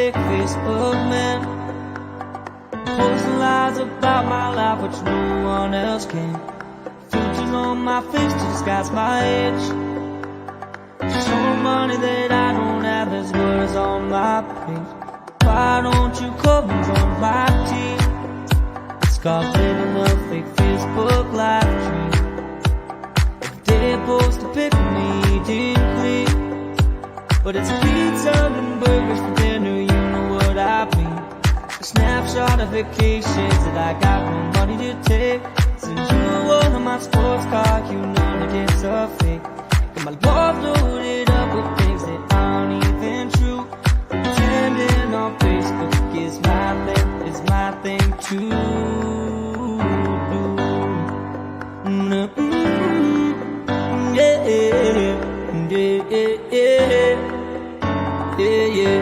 fake Facebook man, posting lies about my life which no one else can. Filters on my face to disguise my age, showing money that I don't have, there's words on my page. Why don't you come and join my team? It's called living a fake Facebook live dream. If they post a pic of me eating clean, but it's pizza and burgers for dinner, you know what I mean. A snapshot of vacations that I got no money to take. Send you one of my sports cars, you know that it's a fake. Got my love loaded up with things that aren't even true. Pretending on Facebook is my thing to do. Yeah, yeah, yeah, yeah, yeah.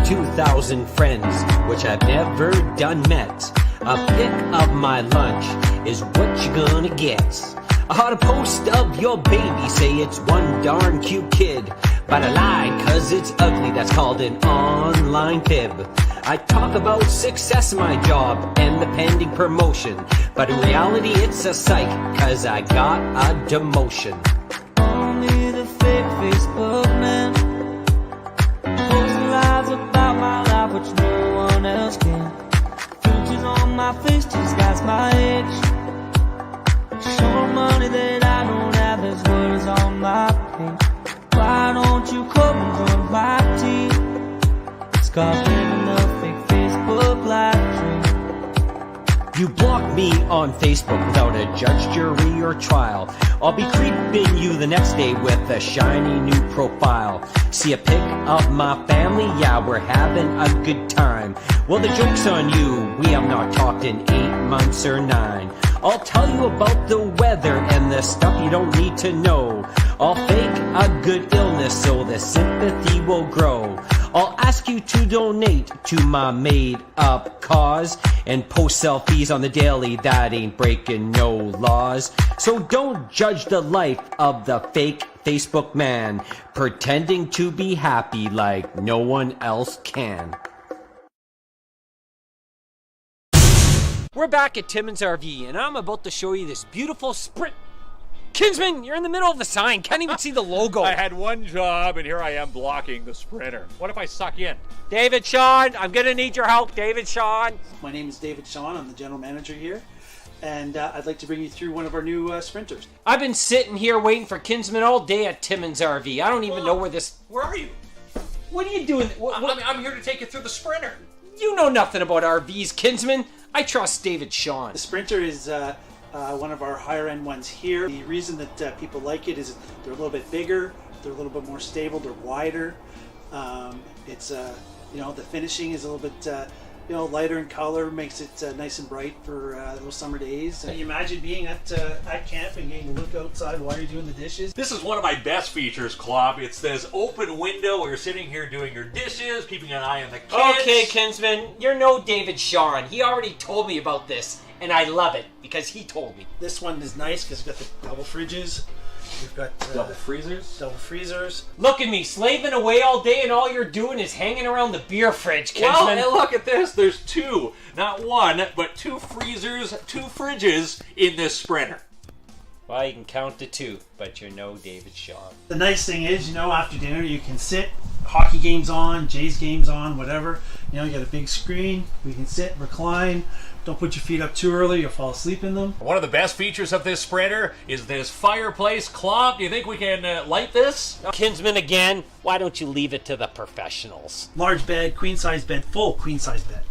2,000 friends, which I've never done met. A pic of my lunch is what you're gonna get. I had a post of your baby, say it's one darn cute kid. But I lied, cause it's ugly, that's called an online fib. I talk about success in my job and the pending promotion, but in reality it's a psych, cause I got a demotion. Only the fake Facebook man, posting lies about my life which no one else can. Filters on my face to disguise my age, showing money that I don't have, there's words on my page. Why don't you come and join my team? It's called living a fake Facebook live dream. You block me on Facebook without a judge, jury, or trial. I'll be creeping you the next day with a shiny new profile. See a pic of my family? Yeah, we're having a good time. Well, the joke's on you. We have not talked in 8 months or 9. I'll tell you about the weather and the stuff you don't need to know. I'll fake a good illness so the sympathy will grow. I'll ask you to donate to my made-up cause and post selfies on the daily, that ain't breaking no laws. So don't judge the life of the fake Facebook man, pretending to be happy like no one else can. We're back at Timmins RV, and I'm about to show you this beautiful Sprint. Kinsman, you're in the middle of the sign. Can't even see the logo. I had one job, and here I am blocking the Sprinter. What if I suck in? David Sean, I'm going to need your help. David Sean. My name is David Sean. I'm the general manager here, and I'd like to bring you through one of our new Sprinters. I've been sitting here waiting for Kinsman all day at Timmins RV. I don't even know where this... Where are you? What are you doing? I'm here to take you through the Sprinter. You know nothing about RVs, Kinsman. I trust David Sean. The Sprinter is one of our higher end ones here. The reason that people like it is they're a little bit bigger, they're a little bit more stable, they're wider. It's the finishing is a little bit lighter in color, makes it nice and bright for those summer days. Can you imagine being at camp and getting to look outside while you're doing the dishes? This is one of my best features, Klomp. It's this open window where you're sitting here doing your dishes, keeping an eye on the kids. Okay, Kinsman, you're no David Sean. He already told me about this, and I love it because he told me. This one is nice because it's got the double fridges. We've got double freezers. Double freezers. Look at me, slaving away all day, and all you're doing is hanging around the beer fridge, Kinsman. Well, and look at this. There's two, not one, but 2 freezers, 2 fridges in this Sprinter. Well, you can count to 2, but you're no David Sean. The nice thing is, after dinner you can sit, hockey games on, Jays games on, whatever. You got a big screen. We can sit, recline. Don't put your feet up too early, you'll fall asleep in them. One of the best features of this Sprinter is this fireplace. Klomp, do you think we can light this? Kinsman again, why don't you leave it to the professionals? Large bed, queen size bed, full queen size bed,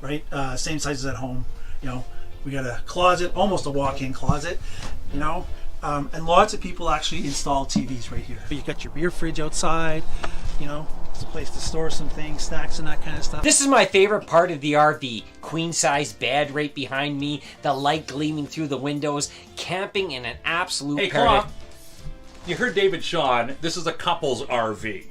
right? Same size as at home. We got a closet, almost a walk-in closet, and lots of people actually install TVs right here. You got your beer fridge outside, it's a place to store some things, snacks and that kind of stuff. This is my favorite part of the RV. Queen-size bed right behind me, the light gleaming through the windows, camping in an absolute paradise. You heard David Sean. This is a couple's RV.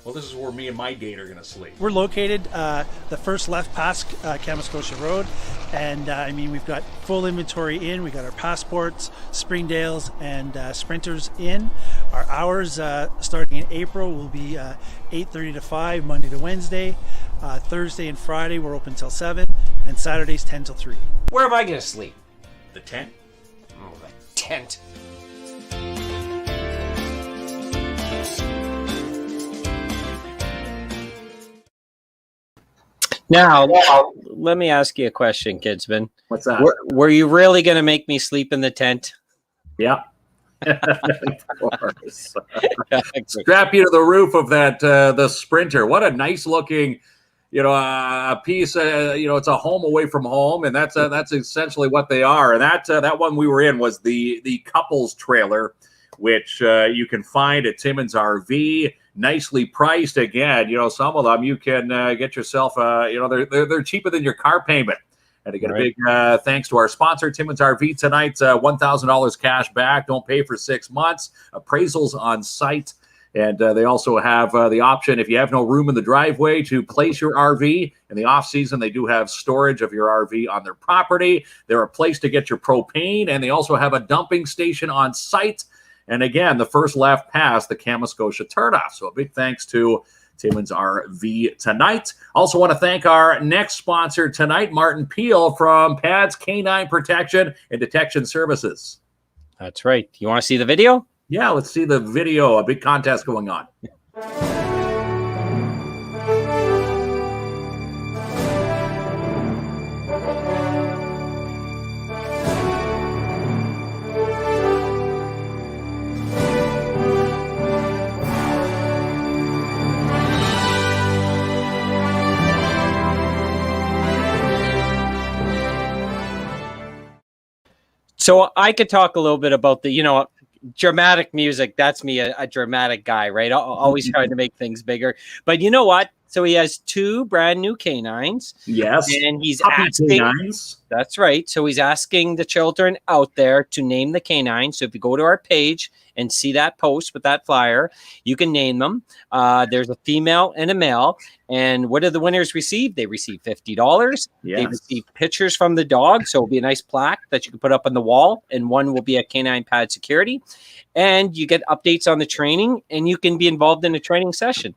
Well, this is where me and my date are going to sleep. We're located the first left past Kamoskosia Road, and I mean, we've got full inventory in. We got our passports, Springdales, and Sprinters in. Our hours starting in April will be 8:30 to 5, Monday to Wednesday. Thursday and Friday we're open till 7, and Saturdays 10 till 3. Where am I going to sleep? The tent? Oh, the tent. Now, let me ask you a question, Kidsman. What's that? Were you really going to make me sleep in the tent? Yeah. Of course. Strap you to the roof of that the Sprinter. What a nice looking, a piece. It's a home away from home, and that's essentially what they are. And that one we were in was the couples trailer, which you can find at Timmins RV. Nicely priced. Again, some of them you can get yourself. They're cheaper than your car payment. And to get a big thanks to our sponsor, Timmins RV tonight, $1,000 cash back. Don't pay for 6 months. Appraisals on site. And they also have the option, if you have no room in the driveway, to place your RV. In the off season, they do have storage of your RV on their property. They're a place to get your propane, and they also have a dumping station on site. And again, the first left past the Kamoskosia turnoff. So a big thanks to Timmins RV tonight. Also want to thank our next sponsor tonight, Martin Peel from PADS Canine Protection and Detection Services. That's right. You want to see the video? Yeah, let's see the video. A big contest going on. So I could talk a little bit about the, dramatic music. That's me, a dramatic guy, right? Always trying to make things bigger. But you know what? So he has 2 brand new canines. Yes. And he's Puppy asking. canines. That's right. So he's asking the children out there to name the canine. So if you go to our page and see that post with that flyer, you can name them. There's a female and a male. And what do the winners receive? They receive $50. Yes. They receive pictures from the dog. So it'll be a nice plaque that you can put up on the wall. And one will be a canine pad security. And you get updates on the training, and you can be involved in a training session.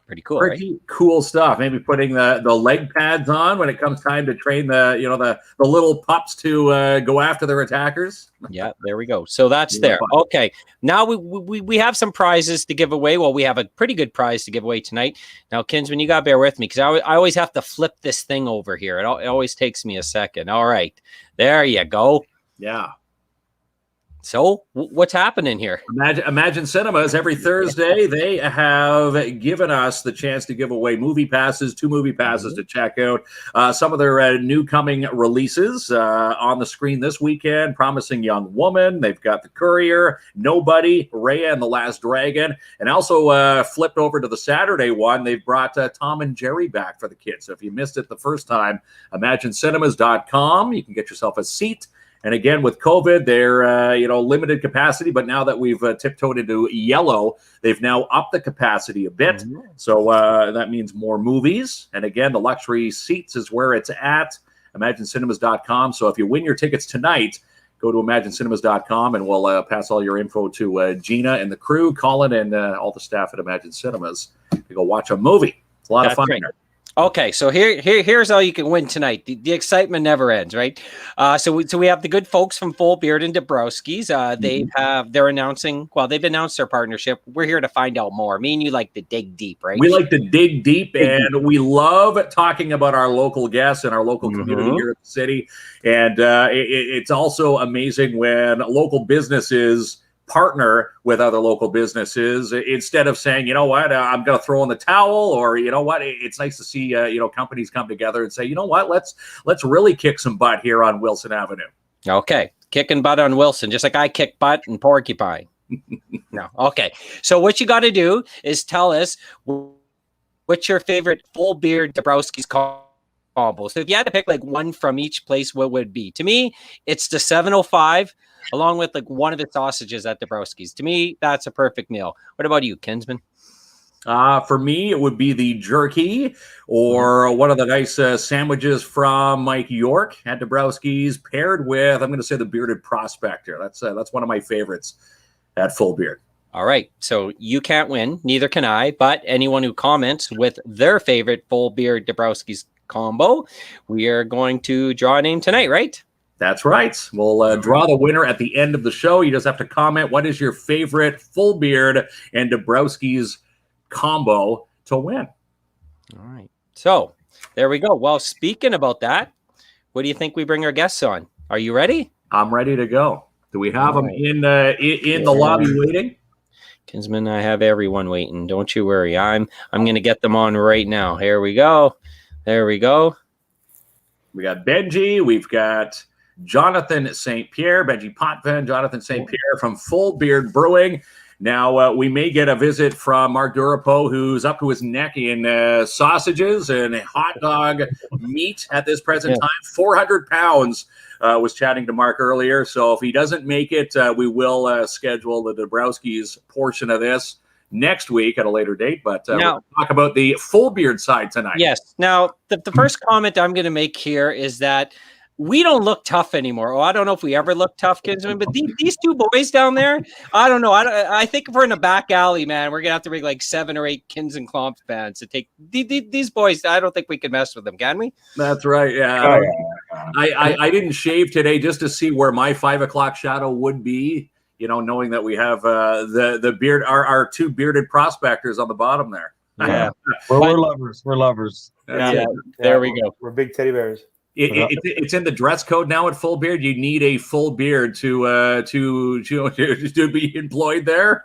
Pretty cool, Pretty right? cool stuff. Maybe putting the leg pads on when it comes time to train the little pups to go after their attackers. Yeah, there we go. So that's there. Okay, now we have some prizes to give away. Well, we have a pretty good prize to give away tonight. Now, Kinsman, you got to bear with me because I always have to flip this thing over here. It always takes me a second. All right, there you go. Yeah. So what's happening here? Imagine Cinemas every Thursday. They have given us the chance to give away movie passes, 2 movie passes to check out some of their new coming releases on the screen this weekend. Promising Young Woman. They've got The Courier, Nobody, Raya and the Last Dragon, and also flipped over to the Saturday one. They've brought Tom and Jerry back for the kids. So if you missed it the first time, imaginecinemas.com. You can get yourself a seat. And again, with COVID, they're limited capacity. But now that we've tiptoed into yellow, they've now upped the capacity a bit. So that means more movies. And again, the luxury seats is where it's at. ImagineCinemas.com. So if you win your tickets tonight, go to ImagineCinemas.com, and we'll pass all your info to Gina and the crew, Colin, and all the staff at Imagine Cinemas to go watch a movie. It's a lot of fun there. Okay, so here's all you can win tonight. The excitement never ends, right? So we have the good folks from Full Beard and Dabrowski's. They've announced their partnership. We're here to find out more. Me and you like to dig deep, right? We like to dig deep, and we love talking about our local guests and our local community here in the city. And it's also amazing when local businesses partner with other local businesses instead of saying, you know what, I'm going to throw in the towel, or you know what, it's nice to see companies come together and say, you know what, let's really kick some butt here on Wilson Avenue. Okay, kicking butt on Wilson, just like I kick butt in Porcupine. No, okay. So what you got to do is tell us what's your favorite Full Beard Dabrowski's combo. So if you had to pick like one from each place, what would it be? To me, it's the 705. Along with like one of the sausages at Dabrowski's. To me, that's a perfect meal. What about you, Kinsman? For me, it would be the jerky or one of the nice sandwiches from Mike York at Dabrowski's, paired with, I'm going to say, the bearded prospector. That's one of my favorites at Full Beard. All right. So you can't win. Neither can I. But anyone who comments with their favorite Full Beard Dabrowski's combo, we are going to draw a name tonight, right? That's right. We'll draw the winner at the end of the show. You just have to comment what is your favorite Full Beard and Dabrowski's combo to win. All right. So there we go. Well, speaking about that, what do you think we bring our guests on? Are you ready? I'm ready to go. Do we have them in the lobby waiting? Kinsman, I have everyone waiting. Don't you worry. I'm going to get them on right now. Here we go. There we go. We got Benji. We've got Jonathan St. Pierre, Benji Potvin, Jonathan St. Pierre from Full Beard Brewing. Now, we may get a visit from Mark Durapo, who's up to his neck in sausages and hot dog meat at this present time. 400 pounds, was chatting to Mark earlier. So if he doesn't make it, we will schedule the Dabrowski's portion of this next week at a later date. But we'll talk about the Full Beard side tonight. Yes. Now, the first comment I'm going to make here is that we don't look tough anymore. Oh, I don't know if we ever look tough, Kinsman, but these two boys down there, I don't know. I think if we're in a back alley, man, we're going to have to bring like 7 or 8 KINZ and KLOMP fans to take these boys. I don't think we can mess with them, can we? That's right. Yeah. I didn't shave today just to see where my 5 o'clock shadow would be, you know, knowing that we have the beard, our 2 bearded prospectors on the bottom there. Yeah. We're lovers. We're lovers. Yeah. There we go. We're big teddy bears. It's in the dress code now at Full Beard. You need a full beard to be employed there.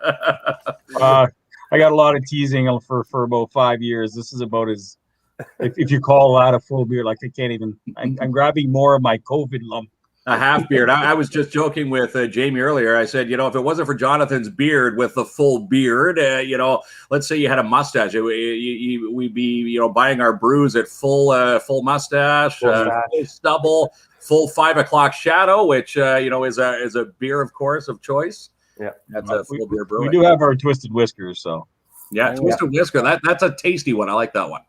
I got a lot of teasing for about 5 years. This is about as if you call that a full beard, like I can't even. I'm grabbing more of my COVID lump. A half beard. I was just joking with Jamie earlier. I said, you know, if it wasn't for Jonathan's beard with the full beard, you know, let's say you had a mustache, we'd be, you know, buying our brews at full mustache, full stubble, full 5 o'clock shadow, which you know is a beer, of course, of choice. Yeah, that's a Full Beard Brewing. We do have our twisted whiskers, so yeah, twisted whisker. That's a tasty one. I like that one.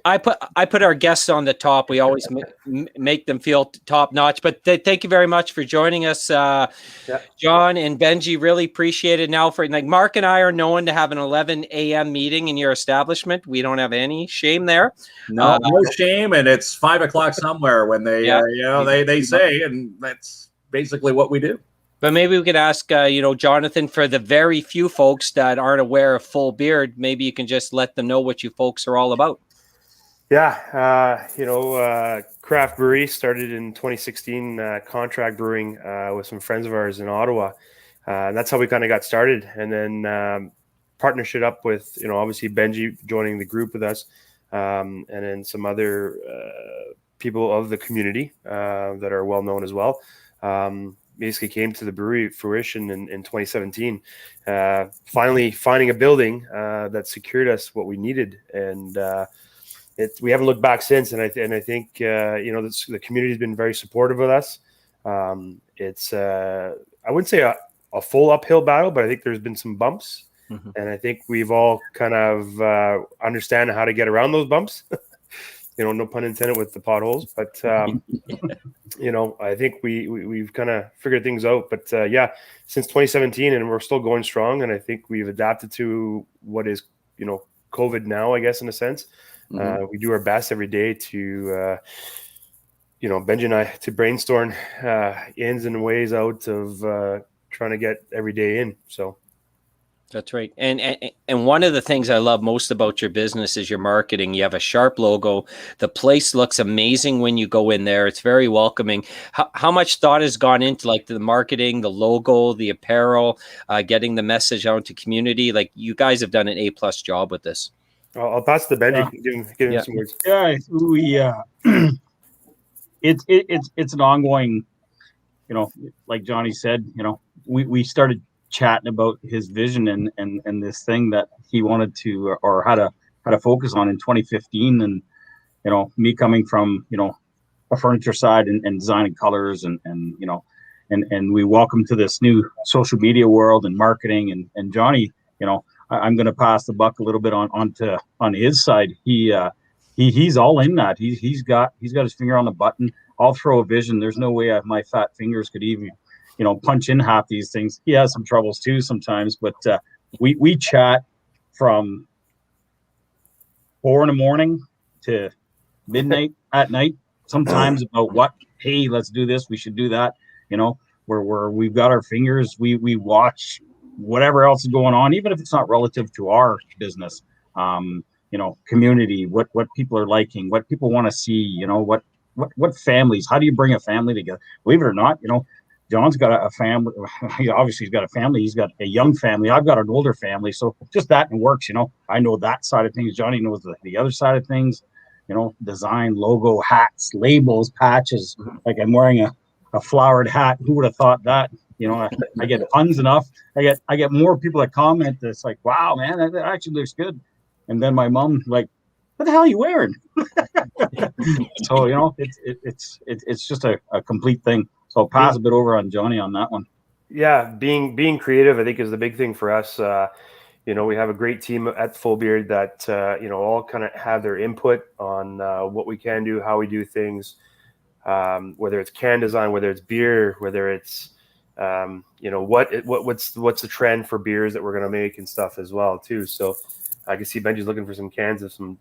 I put our guests on the top. We always make them feel top notch. But thank you very much for joining us, John and Benji. Really appreciate it. Now, for like Mark and I are known to have an 11 a.m. meeting in your establishment. We don't have any shame there. No shame, and it's 5 o'clock somewhere when they you know they say, and that's basically what we do. But maybe we could ask, you know, Jonathan, for the very few folks that aren't aware of Full Beard, maybe you can just let them know what you folks are all about. Yeah, you know, craft brewery started in 2016, contract brewing with some friends of ours in Ottawa. And that's how we kind of got started. And then partnership up with, you know, obviously Benji joining the group with us, and then some other people of the community that are well known as well. Basically came to the brewery fruition in 2017. Finally finding a building that secured us what we needed. And we haven't looked back since, and I think you know, the community has been very supportive of us. It's I wouldn't say a full uphill battle, but I think there's been some bumps, and I think we've all kind of understand how to get around those bumps. You know, no pun intended with the potholes, but you know, I think we've kind of figured things out. But yeah, since 2017, and we're still going strong, and I think we've adapted to what is, you know, COVID now, I guess, in a sense. We do our best every day to, you know, Benji and I, to brainstorm ins and ways out of trying to get every day in. So that's right. And one of the things I love most about your business is your marketing. You have a sharp logo. The place looks amazing when you go in there. It's very welcoming. How much thought has gone into like the marketing, the logo, the apparel, getting the message out to community? Like, you guys have done an A+ job with this. I'll pass to Benji. Give him some words. Yeah, it's an ongoing, you know, like Johnny said, you know, we started chatting about his vision and this thing that he wanted to, or how to focus on in 2015. And, you know, me coming from, you know, a furniture side and designing colors and you know, and we welcome to this new social media world and marketing and Johnny, you know, I'm going to pass the buck a little bit on his side. He's all in that. He's got his finger on the button. I'll throw a vision. There's no way my fat fingers could even, punch in half these things. He has some troubles too sometimes, but we chat from 4 a.m. to midnight at night. Sometimes about hey, let's do this. We should do that. Where we've got our fingers. We watch whatever else is going on, even if it's not relative to our business. Community, what people are liking, what people want to see, what families, how do you bring a family together? Believe it or not, John's got a family. Obviously, he's got a family. He's got a young family. I've got an older family. So just that and works, I know that side of things. Johnny knows the other side of things, design, logo, hats, labels, patches. Like I'm wearing a flowered hat. Who would have thought that? I get puns enough. I get more people that comment that's like, wow, man, that actually looks good. And then my mom like, what the hell are you wearing? So, it's just a complete thing. So I'll pass a bit over on Johnny on that one. Yeah. Being creative, I think, is the big thing for us. We have a great team at Full Beard that, all kind of have their input on what we can do, how we do things, whether it's can design, whether it's beer, whether it's, what's the trend for beers that we're going to make and stuff as well too. So I can see Benji's looking for some cans of some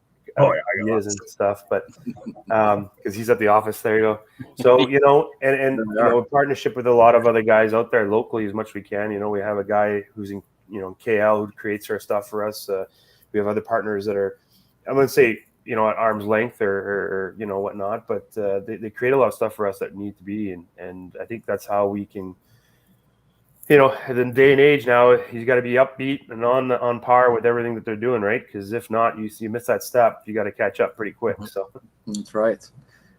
ideas and stuff, but because he's at the office. There you go. So and partnership with a lot of other guys out there locally as much as we can. We have a guy who's in KL who creates our stuff for us. We have other partners that are, I'm going to say, at arm's length or whatnot, but they create a lot of stuff for us that need to be, and I think that's how we can. In the day and age now, you got to be upbeat and on par with everything that they're doing, right? Because if not, you miss that step, you got to catch up pretty quick. So that's right.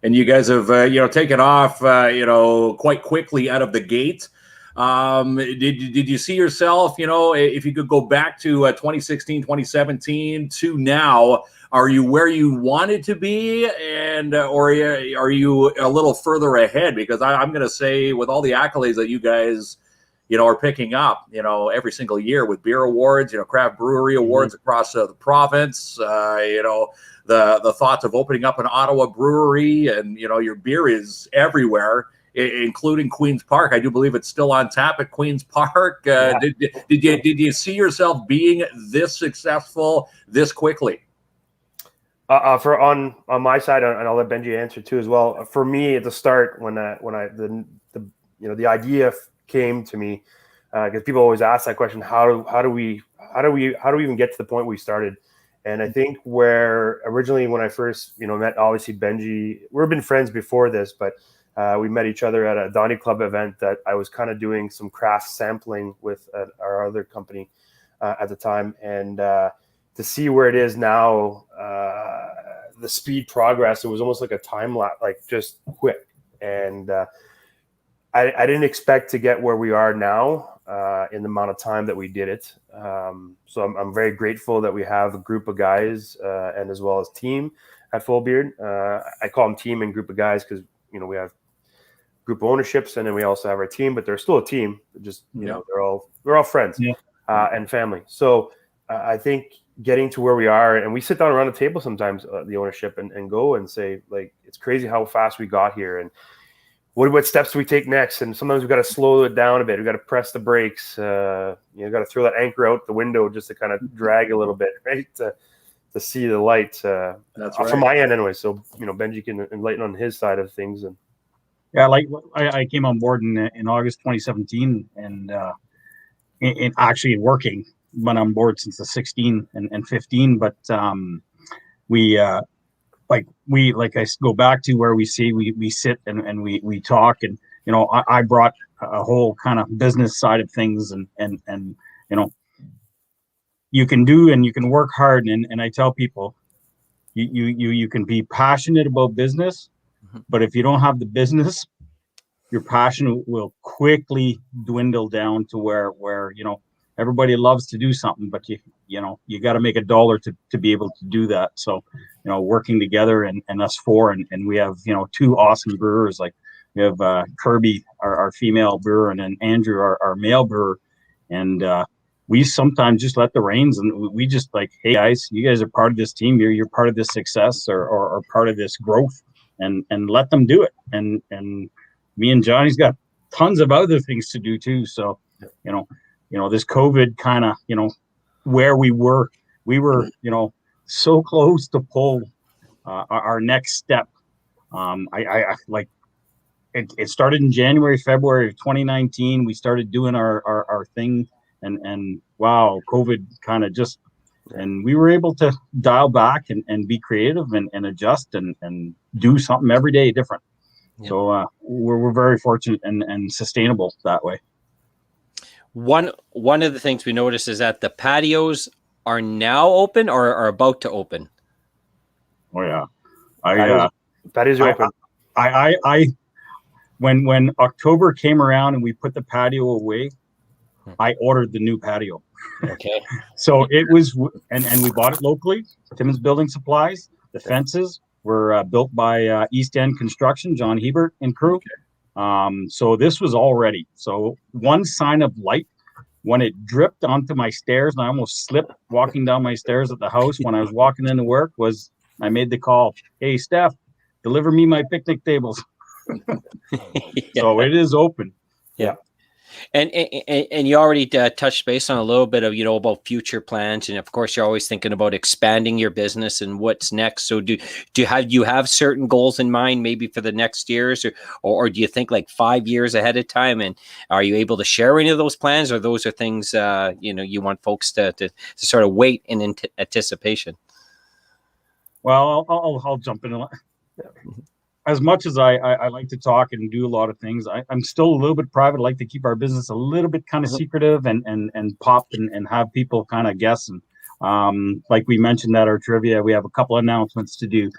And you guys have taken off quite quickly out of the gate. Did you see yourself, if you could go back to 2016, 2017 to now, are you where you wanted to be, and or are you a little further ahead? Because I'm going to say, with all the accolades that you guys are picking up, every single year with beer awards, craft brewery awards across the province, the thoughts of opening up an Ottawa brewery, and, your beer is everywhere, including Queen's Park. I do believe it's still on tap at Queen's Park. Did you see yourself being this successful this quickly? For on my side, and I'll let Benji answer too as well. For me at the start, when the idea came to me, because people always ask that question, how do we even get to the point we started? And I think where originally when I first met obviously Benji, we've been friends before this, but we met each other at a Donny Club event that I was kind of doing some craft sampling with our other company at the time, and to see where it is now, the speed progress, it was almost like a time lapse, like just quick. And I didn't expect to get where we are now in the amount of time that we did it. So I'm very grateful that we have a group of guys and as well as team at Full Beard. I call them team and group of guys because, we have group ownerships and then we also have our team, but they're still a team. Just, we're all friends and family. So I think getting to where we are, and we sit down around the table sometimes, the ownership, and go and say, like, it's crazy how fast we got here. And what steps do we take next? And sometimes we got to slow it down a bit. We got to press the brakes. Got to throw that anchor out the window just to kind of drag a little bit, right? To see the light. That's right. From my end, anyway. So Benji can enlighten on his side of things. And like I came on board in August 2017, and in actually working. Been on board since the 16 and 15, but we I go back to where we sit and we talk, and I brought a whole kind of business side of things, and you can do and you can work hard, and I tell people you can be passionate about business, but if you don't have the business, your passion will quickly dwindle down to where everybody loves to do something, but you got to make a dollar to be able to do that. So, working together and us four, and we have, two awesome brewers. Like we have Kirby, our female brewer, and then Andrew, our male brewer. And, we sometimes just let the reins, and we just like, hey guys, you guys are part of this team. You're part of this success or part of this growth, and let them do it. And me and Johnny's got tons of other things to do too. So, this COVID kind of, where we were, so close to pull our next step. I like it started in January, February of 2019. We started doing our thing, and wow, COVID kind of just, and we were able to dial back and be creative and adjust and do something every day different. Yep. So we're very fortunate and sustainable that way. One of the things we noticed is that the patios are now open or are about to open. Oh yeah, patios are open. I when October came around and we put the patio away, I ordered the new patio. Okay. So it was, and we bought it locally, Timmins Building Supplies. The fences were built by East End Construction, John Hebert and crew. Okay. So this was all ready. So one sign of light, when it dripped onto my stairs, and I almost slipped walking down my stairs at the house when I was walking into work, was I made the call, hey, Steph, deliver me my picnic tables. So it is open. Yeah. And you already touched base on a little bit of, about future plans. And of course, you're always thinking about expanding your business and what's next. So do you have certain goals in mind, maybe for the next years, or do you think like 5 years ahead of time? And are you able to share any of those plans, or those are things, you want folks to sort of wait in anticipation? Well, I'll jump in. As much as I like to talk and do a lot of things, I'm still a little bit private. I like to keep our business a little bit kind of secretive and pop and have people kind of guess. And like we mentioned at our trivia, we have a couple of announcements to do.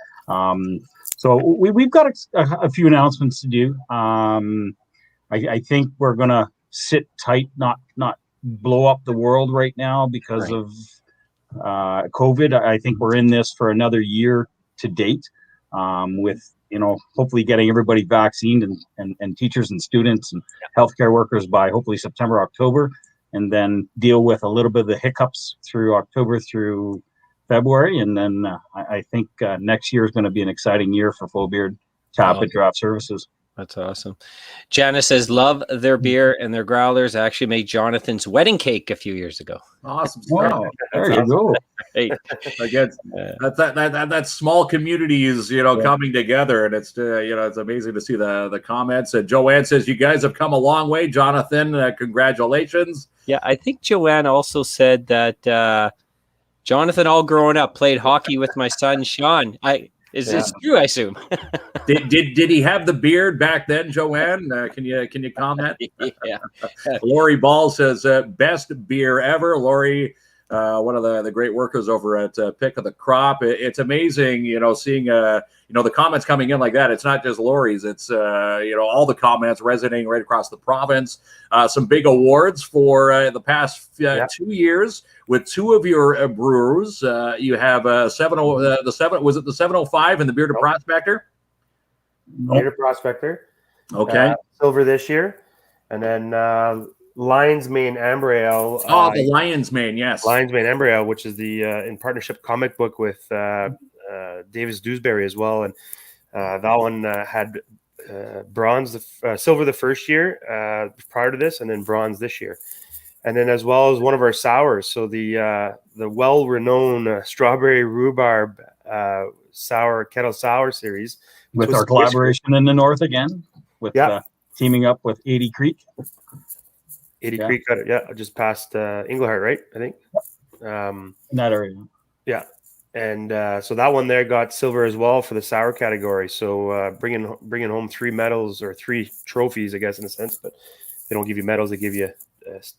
So we've got a few announcements to do. I think we're gonna sit tight, not blow up the world right now because of COVID. I think we're in this for another year to date, with hopefully getting everybody vaccinated and teachers and students and healthcare workers by hopefully September, October, and then deal with a little bit of the hiccups through October through February. And then I think next year is going to be an exciting year for Full Beard Tap at Draft Services. That's awesome. Janice says, love their beer and their growlers. I actually made Jonathan's wedding cake a few years ago. Awesome. Wow. There you go. Hey. Again, that small community is, coming together, and it's, it's amazing to see the comments. And Joanne says, you guys have come a long way. Jonathan, congratulations. Yeah. I think Joanne also said that Jonathan, all growing up, played hockey with my son, Sean. Is this true, I assume? Did he have the beard back then, Joanne? Can you comment? Yeah. Lori Ball says, best beer ever. Lori, one of the great workers over at Pick of the Crop. It's amazing, seeing the comments coming in like that. It's not just Lori's. It's all the comments resonating right across the province. Some big awards for the past 2 years with two of your brewers. You have the 705 and the Bearded Prospector. Bearded Prospector. Okay. Silver this year, and then Lion's Mane Amber Ale. The Lion's Mane, yes. Lion's Mane Amber Ale, which is the in partnership comic book with Davis Dewsbury as well, and that one had silver the first year prior to this, and then bronze this year, and then as well as one of our sours. So the well-renowned strawberry rhubarb sour kettle sour series, with our collaboration in the north again, with teaming up with 80 Creek. 80 Creek, just past Englehart, right? I think. In that area. Yeah. And so that one there got silver as well for the sour category. So bringing home 3 medals, or 3 trophies, I guess, in a sense, but they don't give you medals, they give you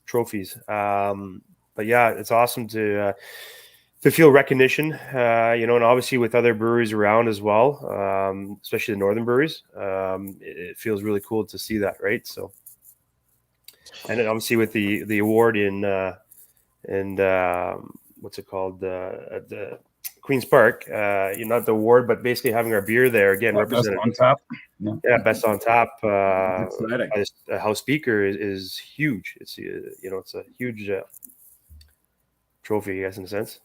trophies. But yeah, it's awesome to feel recognition, and obviously with other breweries around as well, especially the northern breweries. It feels really cool to see that, right? So, and then obviously with the award in what's it called, the Queen's Park, not the award, but basically having our beer there again represented. Best on tap. Yeah, best on tap. House speaker is huge. It's it's a huge trophy, I guess, in a sense.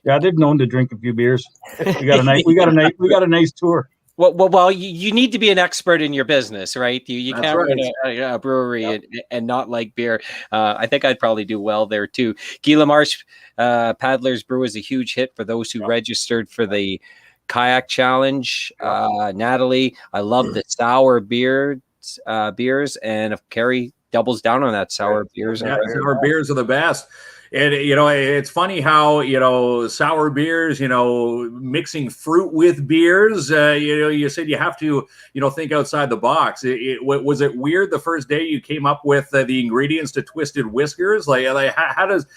Yeah, they've known to drink a few beers. We got a nice tour. Well, you need to be an expert in your business, right? You can't run a brewery and not like beer. I think I'd probably do well there too. Gila Marsh Paddlers Brew is a huge hit for those who registered for the kayak challenge. Natalie, I love the sour beers, and if Carrie doubles down on that, sour beers. Sour beers are the best. And, it's funny how, sour beers, mixing fruit with beers, you said you have to, think outside the box. Was it weird the first day you came up with the ingredients to Twisted Whiskers? Like how does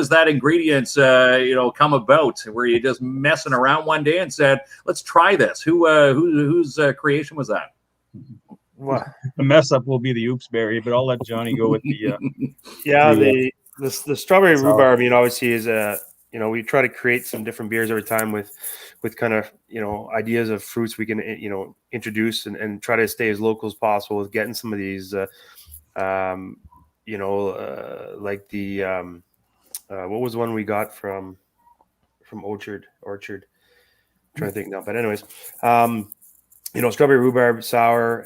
that ingredients, come about? Were you just messing around one day and said, let's try this? Whose creation was that? What? The mess up will be the oops berry, but I'll let Johnny go with the the strawberry rhubarb, obviously is we try to create some different beers every time with kind of, ideas of fruits we can, introduce and try to stay as local as possible with getting some of these, like the, what was the one we got from Orchard? I'm trying to think now, but anyways, strawberry rhubarb sour,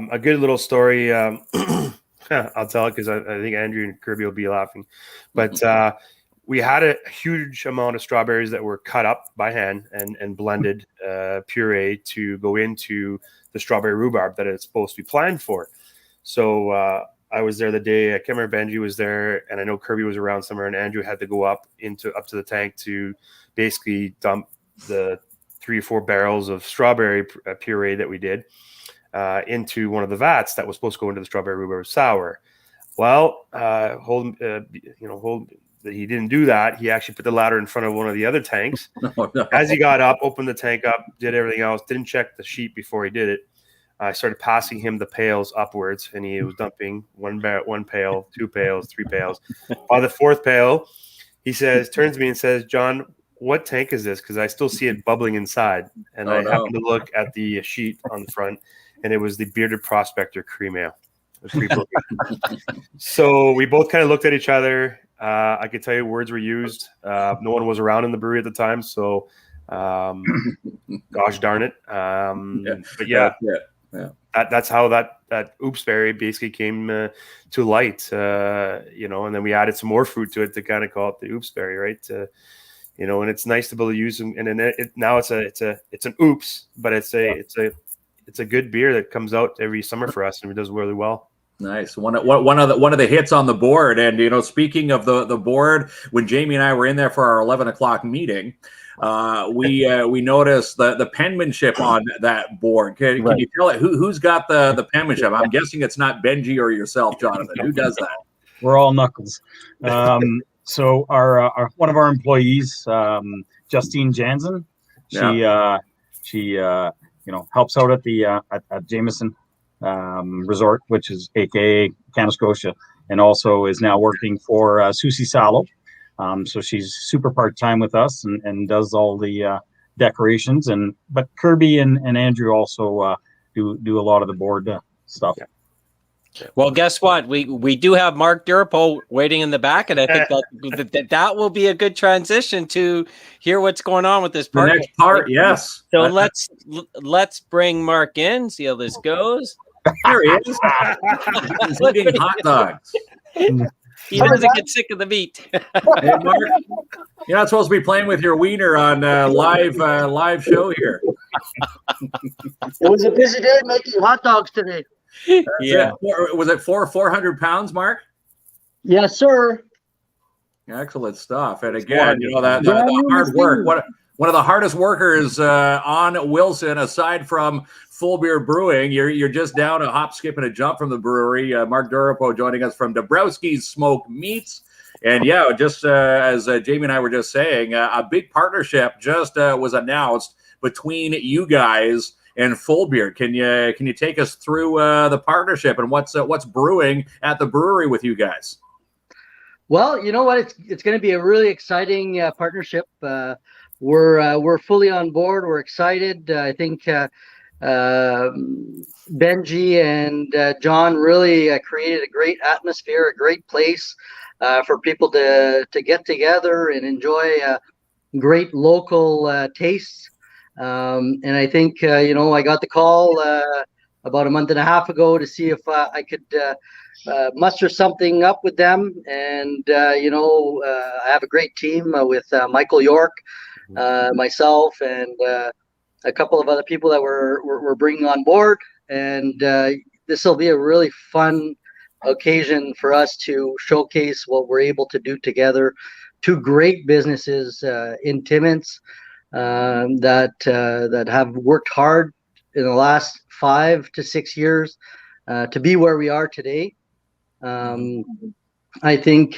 a good little story. I'll tell it because I think Andrew and Kirby will be laughing. But we had a huge amount of strawberries that were cut up by hand and blended puree to go into the strawberry rhubarb that it's supposed to be planned for. So I was there the day. I can't remember if Benji was there, and I know Kirby was around somewhere, and Andrew had to go up to the tank to basically dump the 3 or 4 barrels of strawberry puree that we did into one of the vats that was supposed to go into the strawberry rhubarb sour. Well, he didn't do that. He actually put the ladder in front of one of the other tanks. Oh, no. As he got up, opened the tank up, did everything else, didn't check the sheet before he did it. I started passing him the pails upwards, and he was dumping one pail, 2 pails, 3 pails. By the 4th pail, he turns to me and says, "John, what tank is this? Because I still see it bubbling inside." And I happened to look at the sheet on the front, and it was the Bearded Prospector Cream Ale. So we both kind of looked at each other. I could tell you words were used. No one was around in the brewery at the time, so gosh darn it. But yeah. That's how that oops berry basically came to light, and then we added some more fruit to it to kind of call it the oops berry, right? And it's nice to be able to use them. And then now it's an oops, but it's a good beer that comes out every summer for us, and it does really well. Nice. One of the hits on the board. And speaking of the board, when Jamie and I were in there for our 11 o'clock meeting, we noticed the penmanship on that board. Can you tell it who's got the penmanship? I'm guessing it's not Benji or yourself, Jonathan. Who does that? We're all knuckles. So our one of our employees, Justine Jansen, she helps out at the at Jameson Resort, which is AKA Kanescotia, and also is now working for Susie Salo. So she's super part-time with us and does all the decorations. But Kirby and Andrew also do a lot of the board stuff. Yeah. Well, guess what? We do have Mark Durapo waiting in the back, and I think that will be a good transition to hear what's going on with this part. The next part, yes. So let's bring Mark in, see how this goes. Here he is. He's eating hot dogs. He doesn't get sick of the meat. Hey, Mark, you're not supposed to be playing with your wiener on live show here. It was a busy day making hot dogs today. Yeah. Was it 400 pounds, Mark? Yes, sir. Excellent stuff. And again, the hard work. One of the hardest workers on Wilson, aside from Full Beard Brewing. You're just down a hop, skip, and a jump from the brewery. Mark Durapo joining us from Dabrowski's Smoked Meats. And just as Jamie and I were just saying, a big partnership just was announced between you guys and Full Beard. Can you take us through the partnership and what's brewing at the brewery with you guys? Well, you know what? It's going to be a really exciting partnership. We're fully on board. We're excited. I think Benji and John really created a great atmosphere, a great place for people to get together and enjoy great local tastes. And I think, I got the call about a month and a half ago to see if I could muster something up with them. And, I have a great team with Michael York, myself, and a couple of other people that we're bringing on board. And this will be a really fun occasion for us to showcase what we're able to do together. Two great businesses in Timmins that have worked hard in the last 5 to 6 years to be where we are today. I think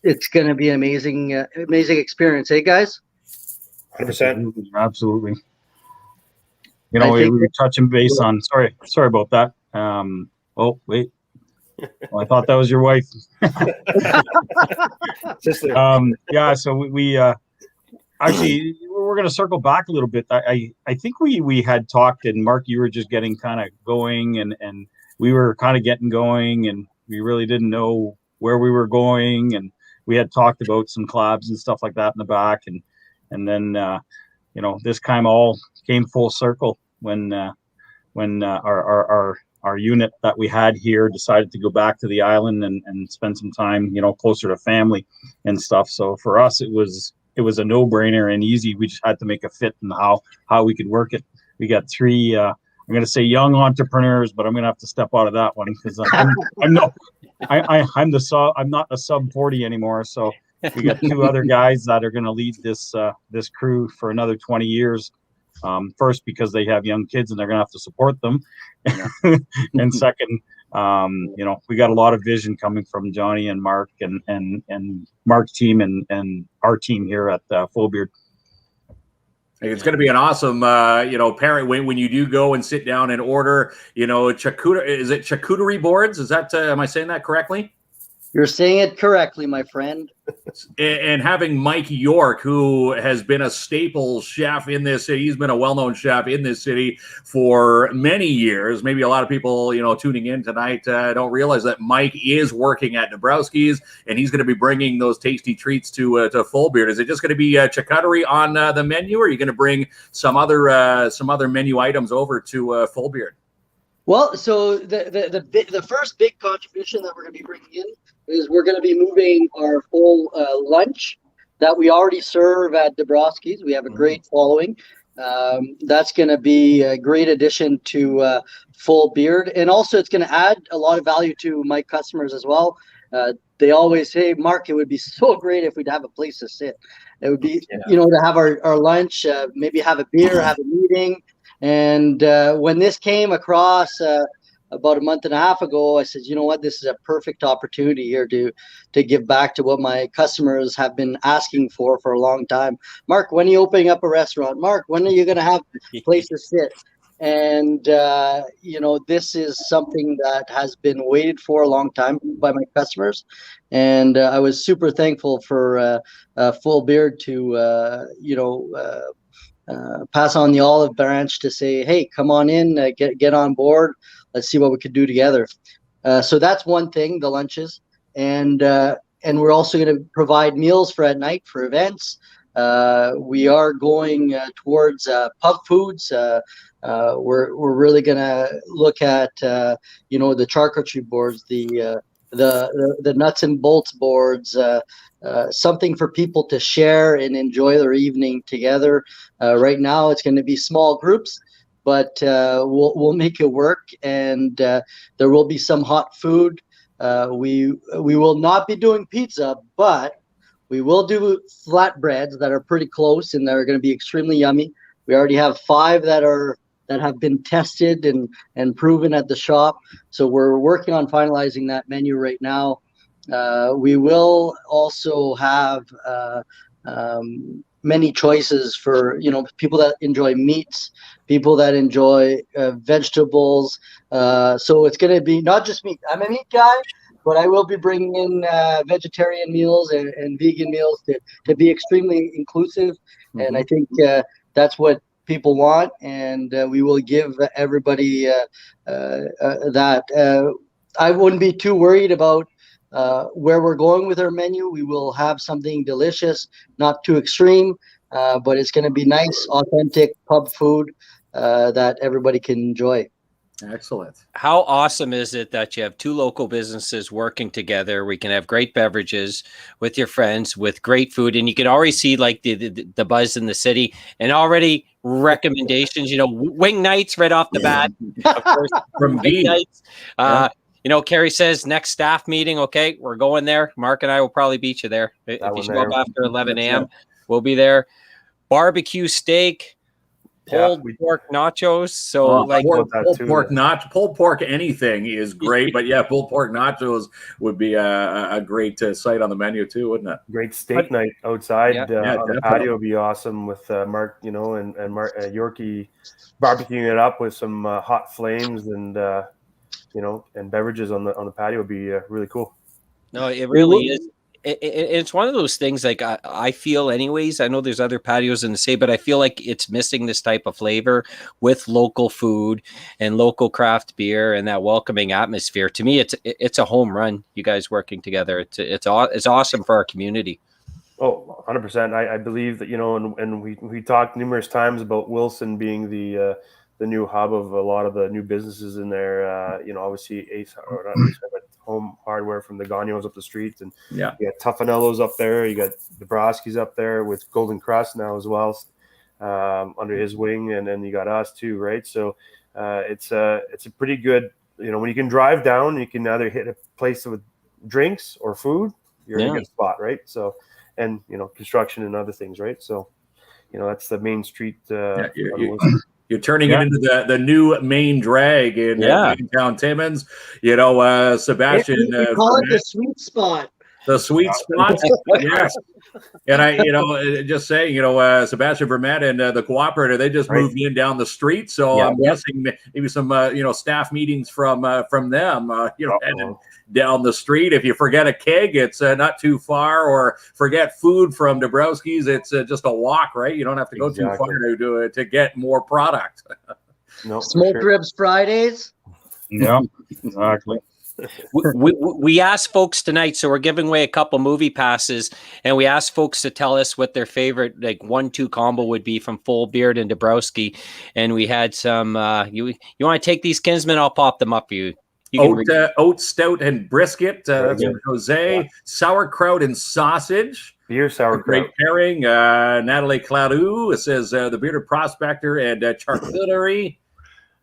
it's going to be an amazing experience. Hey, guys? 100%. Absolutely. We were touching base on. Sorry about that. Oh, wait. Well, I thought that was your wife. Sister. Yeah. So we actually we're going to circle back a little bit. I think we had talked, and Mark, you were just getting kind of going, and we were kind of getting going, and we really didn't know where we were going, and we had talked about some collabs and stuff like that in the back, and then this kind of all came full circle when our unit that we had here decided to go back to the island and spend some time, closer to family and stuff. So for us, it was a no-brainer and easy. We just had to make a fit in how we could work it. We got 3, I'm going to say young entrepreneurs, but I'm going to have to step out of that one because I'm not a sub 40 anymore. So we got 2 other guys that are going to lead this crew for another 20 years. First, because they have young kids and they're going to have to support them. And second, we got a lot of vision coming from Johnny and Mark and Mark's team and our team here at Full Beard. It's going to be an awesome, parent when you do go and sit down and order, charcuterie boards? Is that, am I saying that correctly? You're saying it correctly, my friend. And having Mike York, who has been a staple chef in this city, he's been a well-known chef in this city for many years. Maybe a lot of people, tuning in tonight don't realize that Mike is working at Dabrowski's, and he's going to be bringing those tasty treats to Full Beard. Is it just going to be charcuterie on the menu, or are you going to bring some other menu items over to Full Beard? Well, so the first big contribution that we're going to be bringing in is we're going to be moving our full lunch that we already serve at Dabrowski's. We have a great following. That's going to be a great addition to Full Beard. And also it's going to add a lot of value to my customers as well. They always say, Mark, it would be so great if we'd have a place to sit. It would be, to have our lunch, maybe have a beer, have a meeting. And when this came across about a month and a half ago, I said, you know what, this is a perfect opportunity here to give back to what my customers have been asking for a long time. Mark, when are you opening up a restaurant? Mark, when are you going to have a place to sit? And, this is something that has been waited for a long time by my customers. And I was super thankful for Full Beard to, pass on the olive branch to say, hey, come on in, get on board. Let's see what we could do together. So that's one thing, the lunches. And we're also going to provide meals for at night for events. We are going towards pub foods. We're really going to look at, the charcuterie boards, the nuts and bolts boards, something for people to share and enjoy their evening together. Right now, it's going to be small groups, but we'll make it work, and there will be some hot food. We will not be doing pizza, but we will do flatbreads that are pretty close, and they're going to be extremely yummy. We already have 5 that have been tested and proven at the shop. So we're working on finalizing that menu right now. We will also have many choices for people that enjoy meats, people that enjoy vegetables. So it's going to be not just meat. I'm a meat guy, but I will be bringing in vegetarian meals and vegan meals to be extremely inclusive. And I think that's what people want, and we will give everybody that. I wouldn't be too worried about where we're going with our menu. We will have something delicious, not too extreme, but it's going to be nice, authentic pub food that everybody can enjoy. Excellent. How awesome is it that you have two local businesses working together? We can have great beverages with your friends, with great food, and you can already see like the buzz in the city, and already recommendations. You know, wing nights right off the bat, of course, From wing Guy. nights. You know, Carrie says next staff meeting. Okay, we're going there. Mark and I will probably beat you there if you show up after 11 a.m. We'll be there. Barbecue steak. Pulled pork nachos. So pulled pork anything is great, but yeah, pulled pork nachos would be a great sight on the menu too, wouldn't it? Great steak night outside on definitely. the patio would be awesome with Mark, you know, and Mark Yorkie barbecuing it up with some hot flames and you know, and beverages on the patio would be really cool. No, it really is. It's one of those things like I feel anyways, I know there's other patios in the state, but I feel like it's missing this type of flavor with local food and local craft beer and that welcoming atmosphere. To me, it's a home run, you guys working together. It's awesome for our community. Oh, 100%. I believe that, you know, and we talked numerous times about Wilson being the new hub of a lot of the new businesses in there. You know, obviously but Home Hardware from the Gagnos up the street, and you got Tuffanello's up there. You got Dabrowski's up there with Golden Crust now as well, under his wing, and then you got us too, right? So it's a pretty good, you know, when you can drive down, you can either hit a place with drinks or food, you're in a good spot, right? So, and you know, construction and other things, right? So, you know, that's the main street. You're turning it into the new main drag in town Timmins. You know, Sebastian. We call it the sweet spot. The sweet spot, yes. And I, you know, just saying, you know, Sebastian Vermette and the cooperator, they just moved in down the street. So I'm guessing maybe some, you know, staff meetings from them, you know, and down the street. If you forget a keg, it's not too far, or forget food from Dabrowski's, it's just a walk, right? You don't have to go too far to get more product. Smoked ribs Fridays. Yeah, exactly. We asked folks tonight, so we're giving away a couple movie passes, and we asked folks to tell us what their favorite like 1-2 combo would be from Full Beard and Dabrowski, and we had some. You want to take these, Kinsman? I'll pop them up for you. Oat stout and brisket. That's Jose. Sauerkraut and sausage. Beer sauerkraut. Great pairing. Natalie Cladou says the bearded prospector and charcuterie.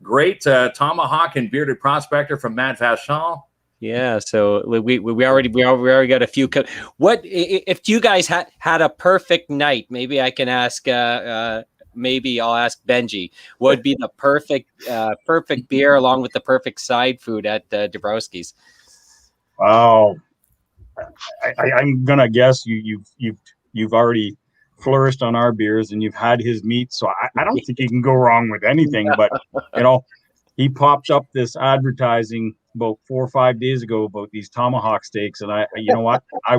Great tomahawk and bearded prospector from Matt Vachon. Yeah, so we already got a few. What if you guys had a perfect night? Maybe I can ask. Maybe I'll ask Benji. What would be the perfect beer along with the perfect side food at Dabrowski's? Wow, I'm gonna guess you've already flourished on our beers and you've had his meat, so I don't think you can go wrong with anything. But you know, he popped up this advertising about 4 or 5 days ago about these tomahawk steaks, and you know what? I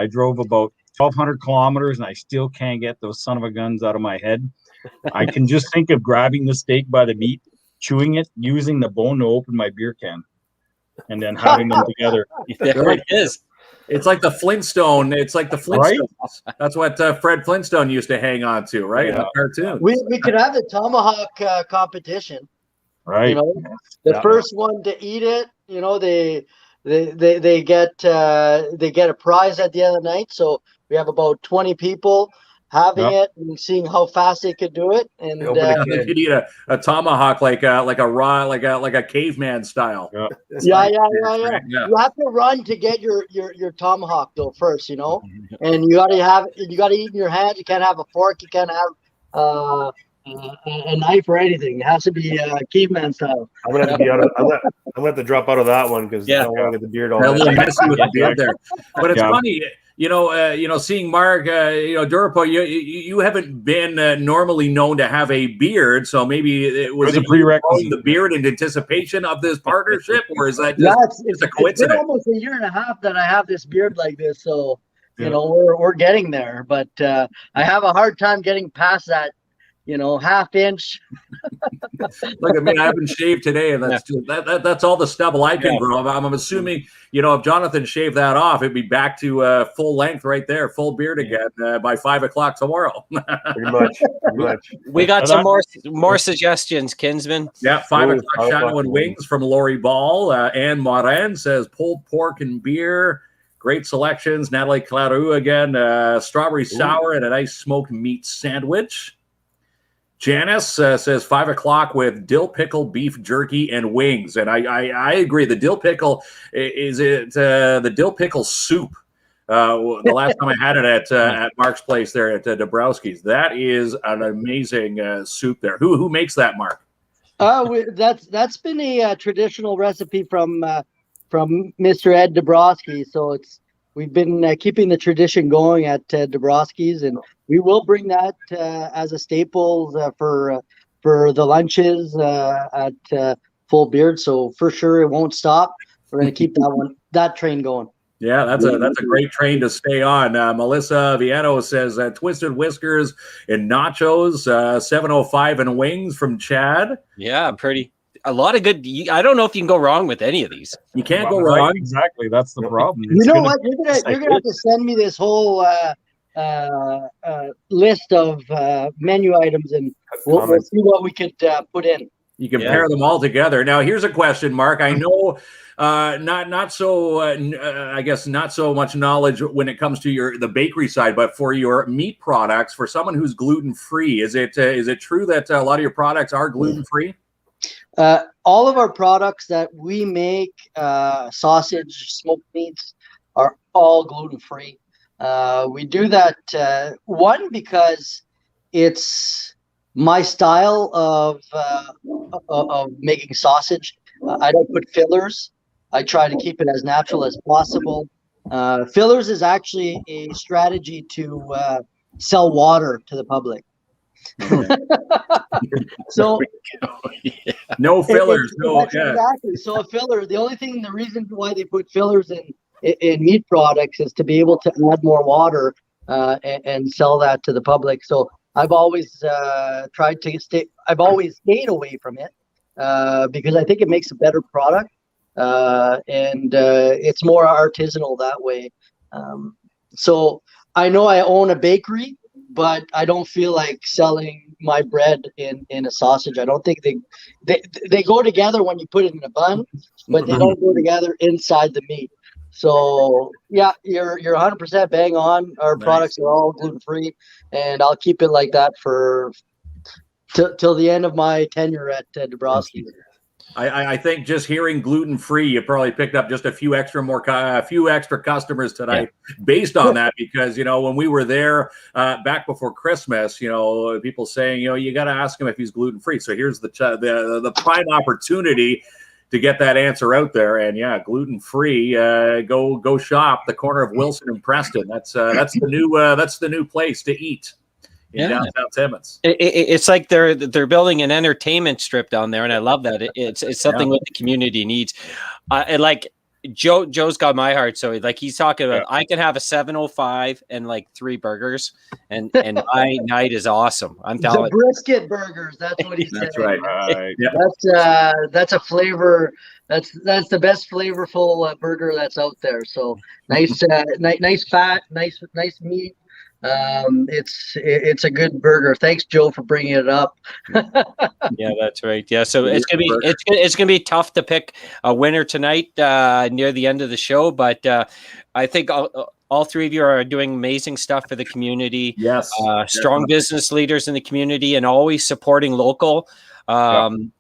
drove about 1,200 kilometers, and I still can't get those son of a guns out of my head. I can just think of grabbing the steak by the meat, chewing it, using the bone to open my beer can, and then having them together. There it is. It's like the Flintstone. It's like the Flintstones. Right? That's what Fred Flintstone used to hang on to, right? In the cartoon. We could have the tomahawk competition. Right. You know, the first one to eat it, you know, they get a prize at the end of the night. So we have about 20 people having it and seeing how fast they could do it. And they could eat a tomahawk like a caveman style. Yeah. You have to run to get your tomahawk though first, you know, and you gotta eat in your hands. You can't have a fork. You can't have a knife or anything. It has to be caveman style. I'm gonna have to drop out of that one because I don't want to get the beard all a little messy with the beard there. But it's funny. You know, seeing Mark, Durapo, you haven't been normally known to have a beard, so maybe it was a prerequisite. The beard in anticipation of this partnership, or is that just a coincidence? It's been almost a year and a half that I have this beard like this, so you know we're getting there. But I have a hard time getting past that half inch. Look at me, I haven't shaved today, and that's all the stubble I can grow. I'm assuming, if Jonathan shaved that off, it'd be back to full length right there, full beard again by 5 o'clock tomorrow. Pretty much. We got some more suggestions, Kinsman. Yeah, 5 o'clock shadow and wings from Lori Ball. Anne Morin says pulled pork and beer. Great selections. Natalie Claroux again. Strawberry sour and a nice smoked meat sandwich. Janice says 5 o'clock with dill pickle, beef jerky, and wings. And I agree. The dill pickle, is it the dill pickle soup? The last time I had it at Mark's place there at Dabrowski's. That is an amazing soup there. Who makes that, Mark? That's been a traditional recipe from Mr. Ed Dabrowski. So we've been keeping the tradition going at Dabrowski's, and we will bring that as a staple for the lunches at Full Beard. So for sure, it won't stop. We're going to keep that train going. Yeah, that's a great train to stay on. Melissa Viano says Twisted Whiskers and nachos, 705 and wings from Chad. Yeah, a lot of good. I don't know if you can go wrong with any of these. You can't go wrong. Exactly. That's the problem. You know what? You're gonna have to send me this whole list of menu items, and we'll see what we could put in. You can pair them all together. Now, here's a question, Mark. I know not so I guess not so much knowledge when it comes to the bakery side, but for your meat products, for someone who's gluten free, is it true that a lot of your products are gluten free? All of our products that we make, sausage, smoked meats, are all gluten free. We do that one because it's my style of making sausage. I don't put fillers. I try to keep it as natural as possible. Fillers is actually a strategy to sell water to the public. So no fillers. Exactly. So a filler, the reason why they put fillers in meat products is to be able to add more water and sell that to the public. So I've always I've always stayed away from it because I think it makes a better product and it's more artisanal that way. So I know I own a bakery, but I don't feel like selling my bread in a sausage. I don't think they go together when you put it in a bun, but they don't go together inside the meat. So yeah, you're 100% bang on. Our products are all gluten free, and I'll keep it like that till the end of my tenure at Dabrowski. I think just hearing gluten free, you probably picked up just a few extra customers tonight based on that, because when we were there back before Christmas, people saying you got to ask him if he's gluten free. So here's the prime opportunity to get that answer out there. And gluten free. Go shop the corner of Wilson and Preston. That's the new place to eat. In downtown Timmins. It's like they're building an entertainment strip down there, and I love that. It's something what the community needs. Like Joe's got my heart, so like he's talking about I can have a 705 and like 3 burgers, and my night is awesome. I'm telling the brisket burgers. That's what he said. That's right. That's a flavor. That's the best flavorful burger that's out there. So nice fat, nice meat. It's a good burger. Thanks, Joe, for bringing it up. Yeah, that's right. Yeah, so it's gonna be tough to pick a winner tonight near the end of the show, but I think all 3 of you are doing amazing stuff for the community. Yes, strong business leaders in the community, and always supporting local.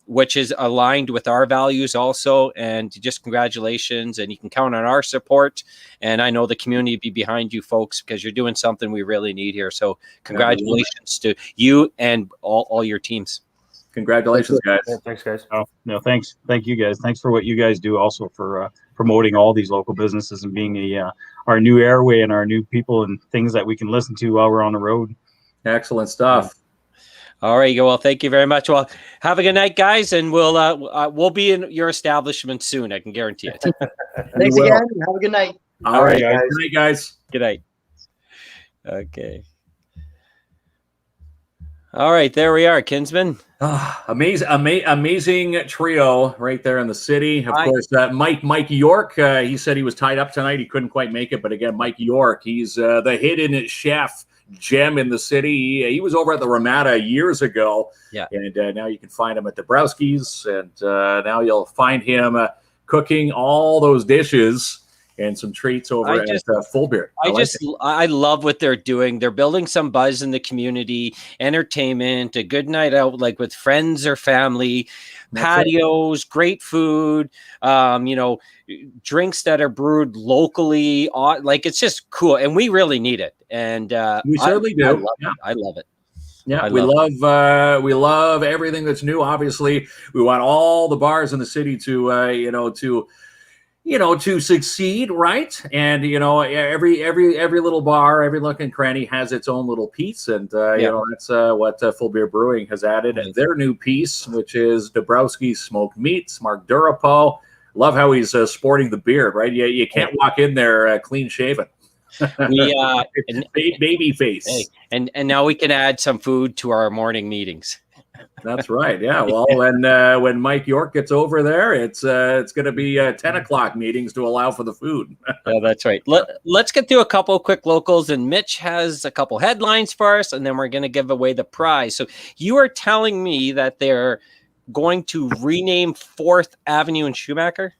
Which is aligned with our values also, and just congratulations, and you can count on our support, and I know the community be behind you folks because you're doing something we really need here. So congratulations to you and all your teams. Congratulations, guys. Thanks, guys. No, thanks. Thank you guys. Thanks for what you guys do also for promoting all these local businesses and being our new airway and our new people and things that we can listen to while we're on the road. Excellent stuff. All right. Well, thank you very much. Well, have a good night, guys, and we'll be in your establishment soon. I can guarantee it. Thanks again. Have a good night. All right, guys. Good night, guys. Good night. Okay. All right, there we are, Kinsman. Amazing trio right there in the city. Of course, Mike York. He said he was tied up tonight. He couldn't quite make it, but again, Mike York. He's the hidden chef gem in the city. He was over at the Ramada years ago, and now you can find him at Dabrowski's, and now you'll find him cooking all those dishes and some treats over at Full Beard. I love what they're doing. They're building some buzz in the community, entertainment, a good night out, like with friends or family, patios, great food, drinks that are brewed locally. Like, it's just cool. And we really need it. And we certainly do. I love it. Yeah, we love everything that's new. Obviously, we want all the bars in the city to succeed, right? And every little bar, every nook and cranny has its own little piece, and that's what Full Beard Brewing has added. Their new piece, which is Dabrowski's smoked meats, Mark Durapo. Love how he's sporting the beard, right? You can't walk in there clean shaven. Baby face. Hey, and now we can add some food to our morning meetings. That's right. Yeah. Well, when Mike York gets over there, it's going to be 10 o'clock meetings to allow for the food. Oh, that's right. Let's get through a couple of quick locals, and Mitch has a couple headlines for us, and then we're going to give away the prize. So you are telling me that they're going to rename Fourth Avenue in Schumacher?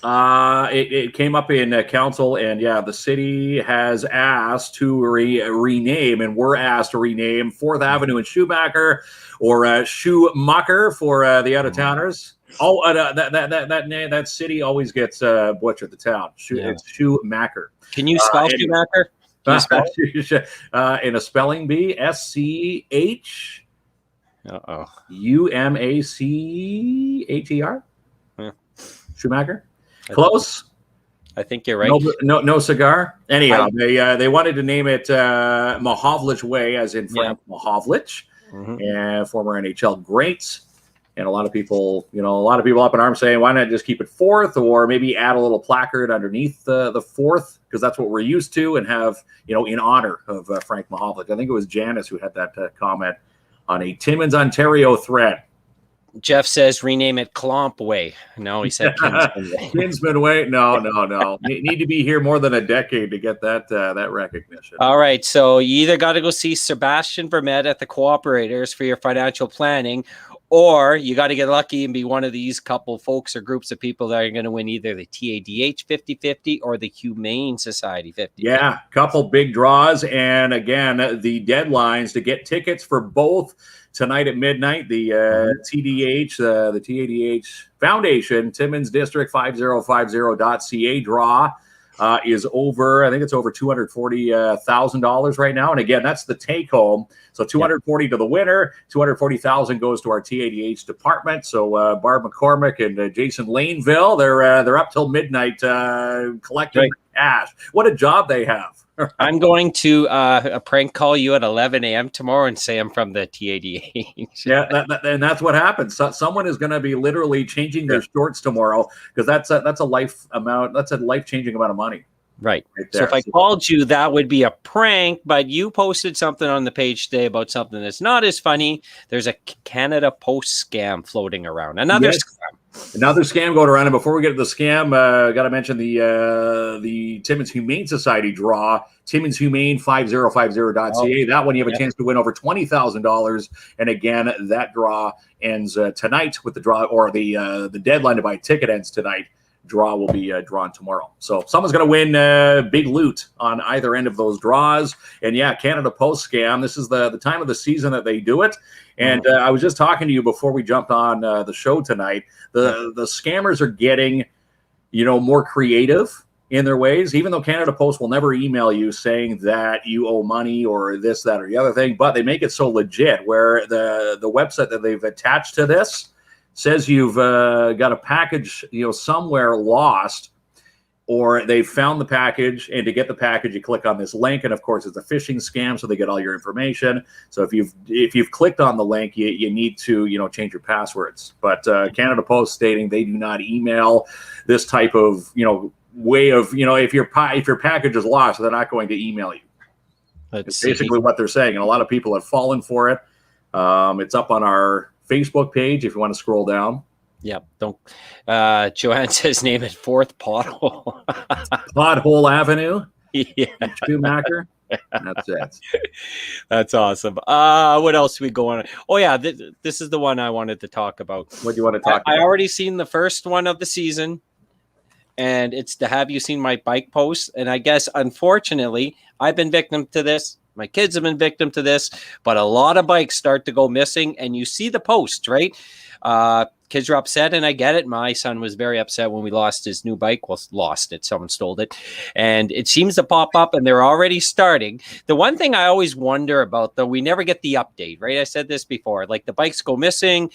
It came up in council, and the city has asked to rename, and we're asked to rename Fourth Avenue in Schumacher, or Schumacher for the out-of-towners. That city always gets butchered. The town, it's Schumacher. Can you spell Schumacher? In a spelling bee, SCH. UMACHER. Schumacher. Close. I think you're right. No cigar. Anyhow, they wanted to name it Mahovlich Way, as in Frank Mahovlich, and former NHL greats. And a lot of people up in arms saying, why not just keep it Fourth, or maybe add a little placard underneath the Fourth, because that's what we're used to, and have in honor of Frank Mahovlich. I think it was Janice who had that comment on a Timmins, Ontario thread. Jeff says rename it KLOMP Way. No, he said Kinsman Way. Kinsman Way. No. Need to be here more than a decade to get that recognition. All right. So you either got to go see Sebastian Vermette at the Cooperators for your financial planning, or you got to get lucky and be one of these couple folks or groups of people that are going to win either the TADH 50-50 or the Humane Society 50-50. Yeah, couple big draws. And again, the deadlines to get tickets for both tonight at midnight. The TDH, the TADH Foundation, Timmins District 5050.ca draw is over. I think it's over $240,000 right now. And again, that's the take home. So $240 to the winner, $240,000 goes to our TADH department. So Barb McCormick and Jason Laneville, they're up till midnight collecting cash. What a job they have. I'm going to prank call you at 11 a.m. tomorrow and say I'm from the TADH. And that's what happens. Someone is going to be literally changing their shorts tomorrow, because that's a life-changing amount of money. Right. So if I called you, that would be a prank, but you posted something on the page today about something that's not as funny. There's a Canada Post scam floating around. Another scam going around. And before we get to the scam, got to mention the Timmins Humane Society draw, Timmins Humane 5050.ca. That one you have a chance to win over $20,000. And again, that draw ends tonight with the draw, or the deadline to buy a ticket ends tonight. Draw will be drawn tomorrow. So someone's going to win big loot on either end of those draws. And Canada Post scam. This is the time of the season that they do it. And I was just talking to you before we jumped on the show tonight. The scammers are getting, more creative in their ways, even though Canada Post will never email you saying that you owe money or this, that, or the other thing. But they make it so legit, where the website that they've attached to this says you've got a package, somewhere lost, or they found the package, and to get the package, you click on this link, and of course it's a phishing scam, so they get all your information. So if you've clicked on the link, you need to change your passwords. But Canada Post stating they do not email this type of way of if your package is lost, they're not going to email you. It's basically what they're saying, and a lot of people have fallen for it. It's up on our Facebook page if you want to scroll down. Yep. Don't. Joanne says name it Fourth Pothole. Pothole Avenue. Yeah. Schumacher. That's it. That's awesome. What else we go on? Oh yeah, this is the one I wanted to talk about. What do you want to talk about? I already seen the first one of the season, and it's the Have You Seen My Bike post. And I guess unfortunately, I've been victim to this. My kids have been victim to this, but a lot of bikes start to go missing, and you see the post, right? Kids are upset, and I get it. My son was very upset when we lost his new bike. Well, lost it. Someone stole it. And it seems to pop up, and they're already starting. The one thing I always wonder about, though, we never get the update, right? I said this before. Like, the bikes go missing.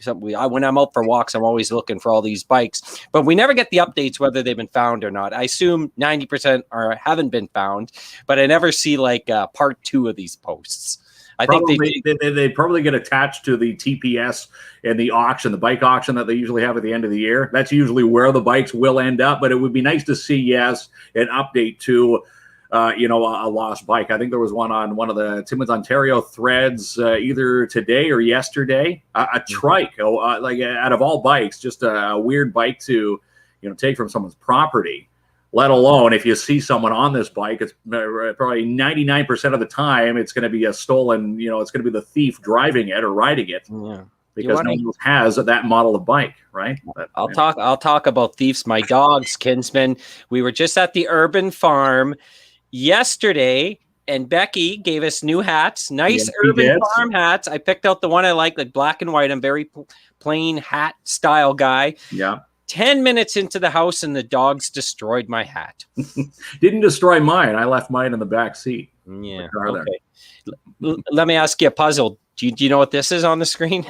When I'm out for walks, I'm always looking for all these bikes. But we never get the updates whether they've been found or not. I assume 90% haven't been found, but I never see, like, part 2 of these posts. I think they probably get attached to the TPS and the auction, the bike auction that they usually have at the end of the year. That's usually where the bikes will end up. But it would be nice to see, yes, an update to, a lost bike. I think there was one on one of the Timmins Ontario threads either today or yesterday. A trike, like out of all bikes, just a weird bike to, take from someone's property. Let alone if you see someone on this bike, it's probably 99% of the time it's going to be a stolen, it's going to be the thief driving it or riding it. Yeah. Because no one else has that model of bike, right? But, I'll talk about thieves. My dogs, Kinsman. We were just at the urban farm yesterday, and Becky gave us new hats, nice urban farm hats. I picked out the one I like black and white. I'm very plain hat style guy. Yeah. 10 minutes into the house and the dogs destroyed my hat. Didn't destroy mine. I left mine in the back seat. Yeah. Okay. Let me ask you a puzzle. Do you know what this is on the screen?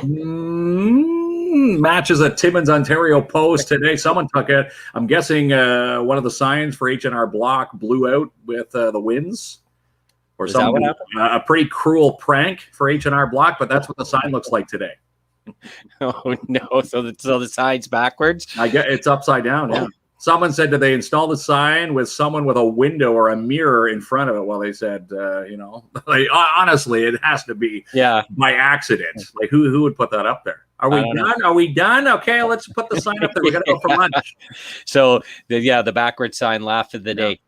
Matches a Timmins, Ontario post today. Someone took it. I'm guessing one of the signs for H&R Block blew out with the winds. Or something. A pretty cruel prank for H&R Block, but that's what the sign looks like today. Oh no! So the sign's backwards. I get it's upside down. Yeah. Someone said, "Did they install the sign with someone with a window or a mirror in front of it?" Well, they said, like, honestly, it has to be by accident. Like who would put that up there? Are we done? Are we done? Okay, let's put the sign up there. We got to go for lunch. So, the backward sign, laugh of the day.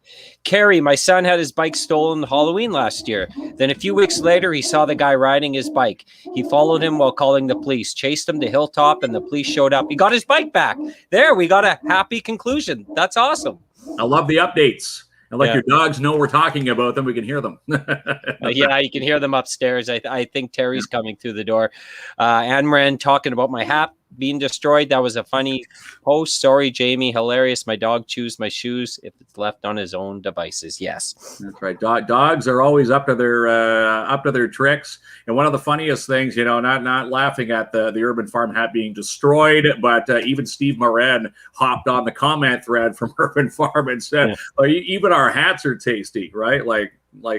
Carrie, my son had his bike stolen Halloween last year. Then a few weeks later, he saw the guy riding his bike. He followed him while calling the police, chased him to Hilltop, and the police showed up. He got his bike back. There, we got a happy conclusion. That's awesome. I love the updates. And your dogs know we're talking about them, we can hear them. Yeah, you can hear them upstairs. I think Terry's coming through the door. Anne Moran talking about my hat being destroyed. That was a funny post. Sorry, Jamie. Hilarious. My dog chews my shoes if it's left on his own devices. Yes, that's right. Dogs are always up to their tricks. And one of the funniest things, not laughing at the urban farm hat being destroyed, but even Steve Moran hopped on the comment thread from Urban Farm and said, even our hats are tasty, right? Like,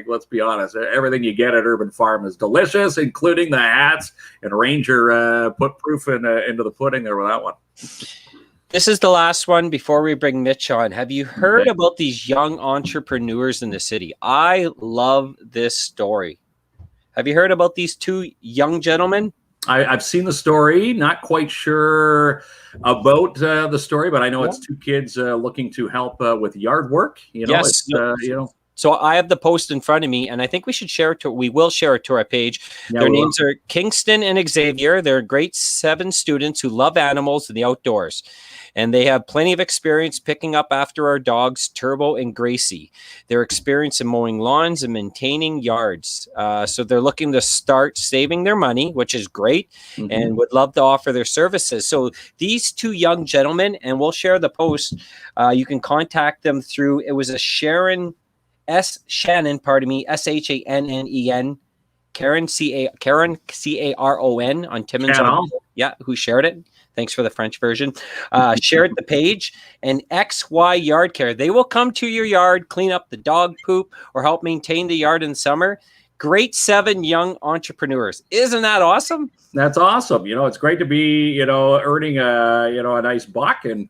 let's be honest, everything you get at Urban Farm is delicious, including the hats. And Ranger put proof into the pudding there with that one. This is the last one before we bring Mitch on. Have you heard about these young entrepreneurs in the city? I love this story. Have you heard about these two young gentlemen? I've seen the story. Not quite sure about the story, but I know it's two kids looking to help with yard work. Yes. So I have the post in front of me, and I think we should share it. We will share it to our page. Yeah, their names are Kingston and Xavier. They're grade 7 students who love animals and the outdoors. And they have plenty of experience picking up after our dogs, Turbo and Gracie. They're experienced in mowing lawns and maintaining yards. So they're looking to start saving their money, which is great, and would love to offer their services. So these two young gentlemen, and we'll share the post, you can contact them through, it was a Shannon, S-Hannen Karen, C-A-R-O-N on Timmins. Yeah, who shared it. Thanks for the French version. Shared the page. And XY Yard Care. They will come to your yard, clean up the dog poop, or help maintain the yard in summer. Grade 7 young entrepreneurs. Isn't that awesome? That's awesome. It's great to be, earning a nice buck and,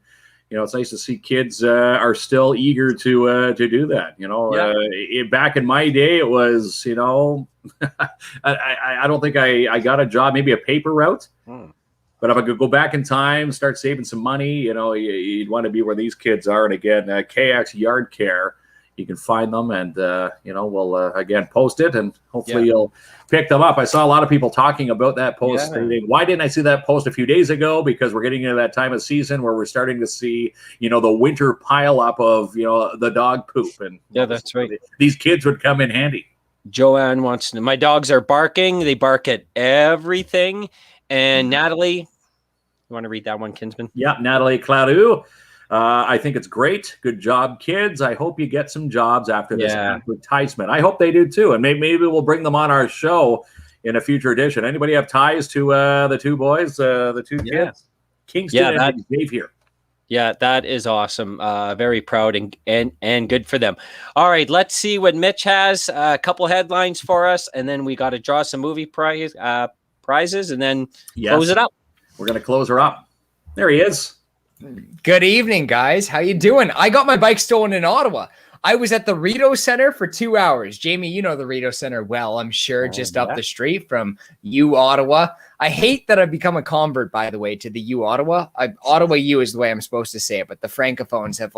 it's nice to see kids are still eager to do that. Back in my day, it was, I don't think I got a job, maybe a paper route. But if I could go back in time, start saving some money, you'd want to be where these kids are. And again, KX Yard Care, you can find them, and we'll again post it, and hopefully you'll pick them up. I saw a lot of people talking about that post. Why didn't I see that post a few days ago? Because we're getting into that time of season where we're starting to see, the winter pile up of the dog poop, and that's right. These kids would come in handy. Joanne wants to know, my dogs are barking. They bark at everything. And Natalie, you want to read that one, Kinsman? Yeah, Natalie Cladu. I think it's great. Good job, kids. I hope you get some jobs after this advertisement. I hope they do too. And maybe we'll bring them on our show in a future edition. Anybody have ties to the two boys, the two kids? Kingston and Dave here. Yeah, that is awesome. Very proud and good for them. All right, let's see what Mitch has. A couple headlines for us, and then we got to draw some movie prizes, and then close it up. We're going to close her up. There he is. Good evening, guys. How you doing? I got my bike stolen in Ottawa. I was at the Rideau Center for 2 hours. Jamie, you know the Rideau Center well, I'm sure, just up the street from U Ottawa. I hate that I've become a convert, by the way, to the U Ottawa. Ottawa U is the way I'm supposed to say it, but the Francophones have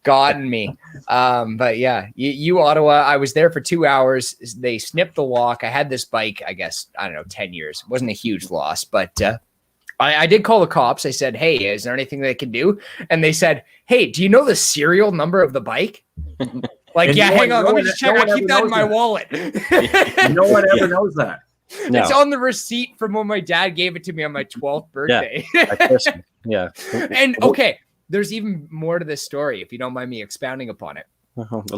gotten me. But yeah, U Ottawa, I was there for 2 hours. They snipped the lock. I had this bike, I guess, 10 years. It wasn't a huge loss, but I did call the cops. I said, hey, is there anything they can do? And they said, hey, do you know the serial number of the bike? Hang on. Let me just check. I keep that in my wallet. No one ever knows that. No. It's on the receipt from when my dad gave it to me on my 12th birthday. Yeah. And okay, there's even more to this story, if you don't mind me expounding upon it.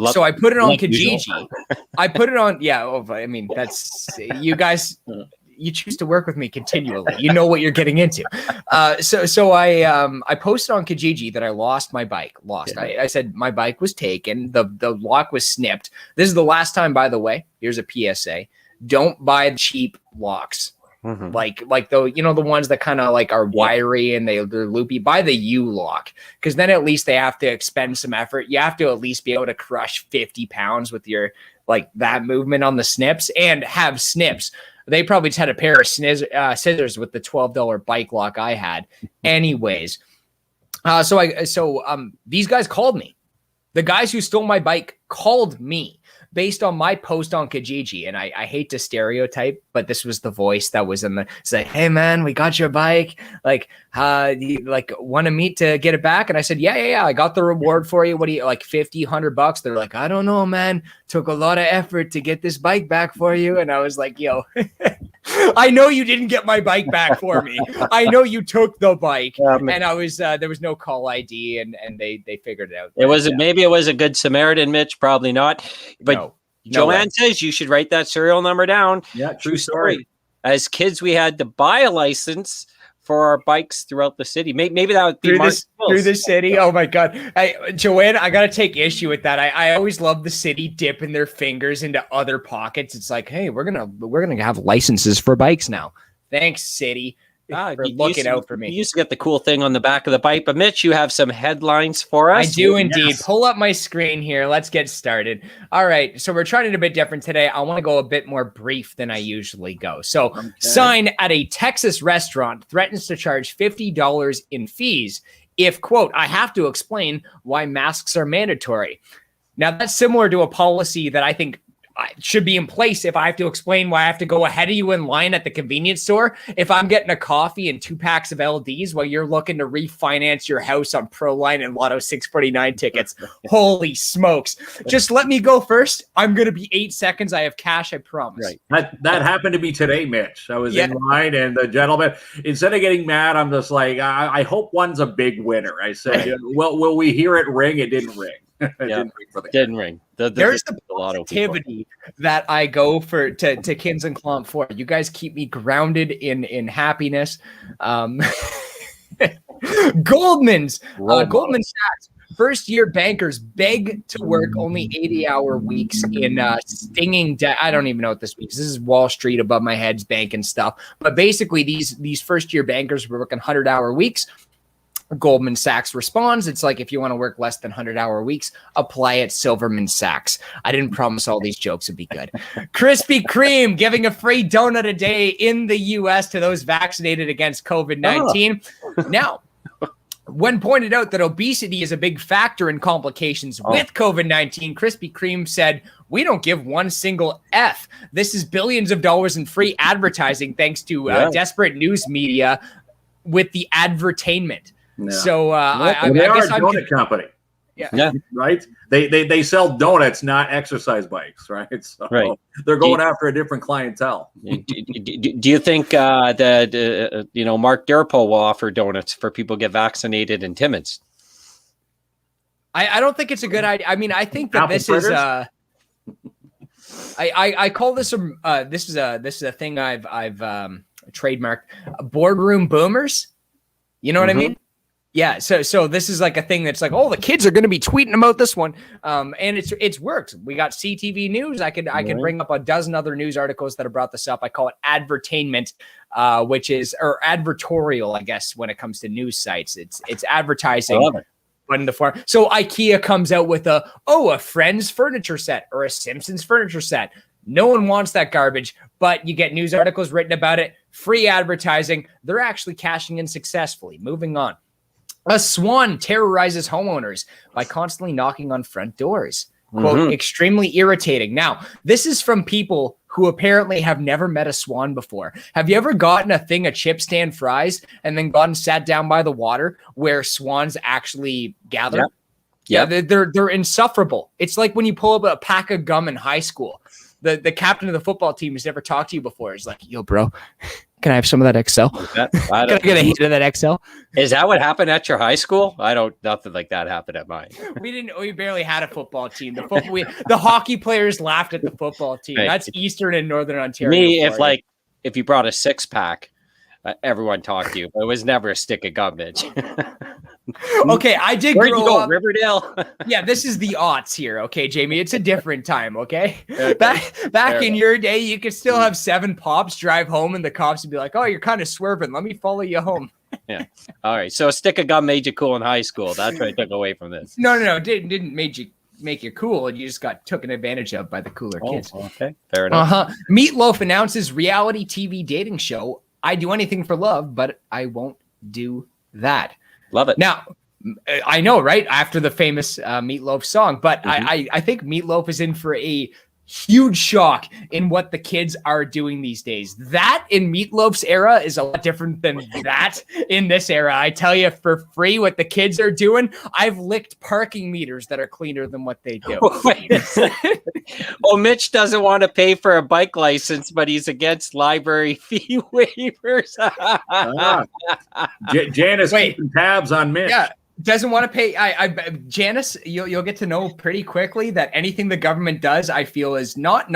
So I put it on Kijiji. I put it on. That's you guys. You choose to work with me continually. You know what you're getting into. So I posted on Kijiji that I lost my bike. I said my bike was taken. The lock was snipped. This is the last time, by the way. Here's a PSA. Don't buy cheap locks. Like the ones that kind of are wiry and they're loopy. Buy the U lock, because then at least they have to expend some effort. You have to at least be able to crush 50 pounds with your that movement on the snips, and have snips. They probably just had a pair of scissors with the $12 bike lock I had. Anyways, so these guys called me. The guys who stole my bike called me based on my post on Kijiji. And I hate to stereotype, but this was the voice that was in the, it's like, hey man, we got your bike. You want to meet to get it back? And I said, yeah. I got the reward for you. What do you, $50, $100? They're like, I don't know, man. Took a lot of effort to get this bike back for you. And I was like, yo, I know you didn't get my bike back for me. I know you took the bike. And I was, there was no call ID, and they figured it out. Maybe it was a good Samaritan, Mitch, probably not. But Joanne says you should write that serial number down. Yeah, true story. As kids, we had to buy a license for our bikes throughout the city. Maybe that would be through the city. Oh my God. Joanne, I got to take issue with that. I always love the city dipping their fingers into other pockets. It's like, hey, we're going to have licenses for bikes now. Thanks, city. For looking out for me. You used to get the cool thing on the back of the bike, but Mitch, you have some headlines for us. I do indeed. Yes. Pull up my screen here. Let's get started. All right. So we're trying it a bit different today. I want to go a bit more brief than I usually go. So sign at a Texas restaurant threatens to charge $50 in fees if, quote, I have to explain why masks are mandatory. Now that's similar to a policy that I think should be in place if I have to explain why I have to go ahead of you in line at the convenience store. If I'm getting a coffee and 2 packs of LDs while you're looking to refinance your house on Proline and Lotto 649 tickets. Holy smokes. Just let me go first. I'm going to be 8 seconds. I have cash. I promise. Right. That happened to me today, Mitch. I was in line, and the gentleman, instead of getting mad, I'm just like, I hope one's a big winner. I said, well, will we hear it ring? It didn't ring. Didn't ring. There's the positivity that I go for to KINZ and KLOMP for. You guys keep me grounded in happiness. Goldman Sachs. First-year bankers beg to work only 80-hour weeks in stinging debt. I don't even know what this means. This is Wall Street above my head's banking stuff. But basically, these first-year bankers were working 100-hour weeks. Goldman Sachs responds, it's like, if you want to work less than 100-hour weeks, apply at Silverman Sachs. I didn't promise all these jokes would be good. Krispy Kreme giving a free donut a day in the U.S. to those vaccinated against COVID-19. Oh. Now, when pointed out that obesity is a big factor in complications with COVID-19, Krispy Kreme said, we don't give one single F. This is billions of dollars in free advertising thanks to desperate news media with the advertainment. Yeah. So I guess I'm a donut company. Yeah. Right. They sell donuts, not exercise bikes. Right. So they're going after a different clientele. Do you think that Mark Durpo will offer donuts for people who get vaccinated in Timmins? I don't think it's a good idea. I mean, I think that this is I call this this is a thing I've trademarked, boardroom boomers. You know what I mean? Yeah, so this is like a thing that's like, oh, the kids are going to be tweeting about this one, and it's worked. We got CTV News. I could bring up a dozen other news articles that have brought this up. I call it advertainment, which is or advertorial, I guess, when it comes to news sites. It's advertising, but in the form. So IKEA comes out with a Friends furniture set or a Simpsons furniture set. No one wants that garbage, but you get news articles written about it. Free advertising. They're actually cashing in successfully. Moving on. A swan terrorizes homeowners by constantly knocking on front doors. Quote, extremely irritating. Now, this is from people who apparently have never met a swan before. Have you ever gotten a thing of chip stand fries and then gone and sat down by the water where swans actually gather? Yeah, they're insufferable. It's like when you pull up a pack of gum in high school. The captain of the football team has never talked to you before. He's like, yo, bro, can I have some of that XL? Can I get a hit of that XL? Is that what happened at your high school? Nothing like that happened at mine. We barely had a football team. The hockey players laughed at the football team. Right. That's Eastern and Northern Ontario. Me, if you brought a 6-pack, everyone talked to you, but it was never a stick of gum, Mitch. Okay, I did Where'd grow you go, up. Riverdale? Yeah, this is the aughts here, okay, Jamie? It's a different time, okay? Back in your day, you could still have 7 pops, drive home, and the cops would be like, oh, you're kind of swerving. Let me follow you home. Yeah. All right, so a stick of gum made you cool in high school. That's what I took away from this. No, didn't make you cool. You just got taken advantage of by the cooler kids. Okay, fair enough. Meatloaf announces reality TV dating show. I do anything for love, but I won't do that. Love it. Now, I know, right? After the famous Meatloaf song, but I think Meatloaf is in for a huge shock in what the kids are doing these days. That in Meatloaf's era is a lot different than that in this era. I tell you for free what the kids are doing. I've licked parking meters that are cleaner than what they do. Mitch doesn't want to pay for a bike license, but he's against library fee waivers. Janice keeping tabs on Mitch. Yeah. Doesn't want to pay. Janice, you'll get to know pretty quickly that anything the government does, I feel, is not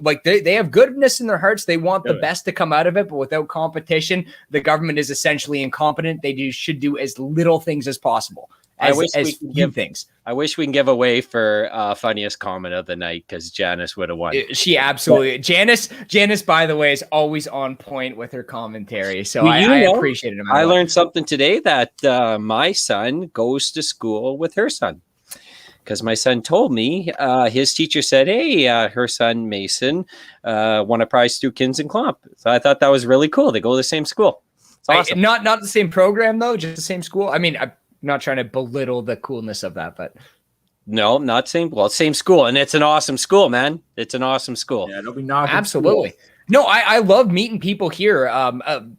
like they have goodness in their hearts. They want the best to come out of it, but without competition, the government is essentially incompetent. They should do as little things as possible. I wish we can give away for funniest comment of the night because Janice would have won. She absolutely. Janice, by the way, is always on point with her commentary. So I appreciate it. I learned something today that my son goes to school with her son. Because my son told me his teacher said, hey, her son Mason won a prize through KINZ and KLOMP. So I thought that was really cool. They go to the same school. It's awesome. Not the same program, though, just the same school. I mean, I'm not trying to belittle the coolness of that, but. No, not same. Well, same school. And it's an awesome school, man. It's an awesome school. Yeah, don't be knocking. Absolutely. School. No, I love meeting people here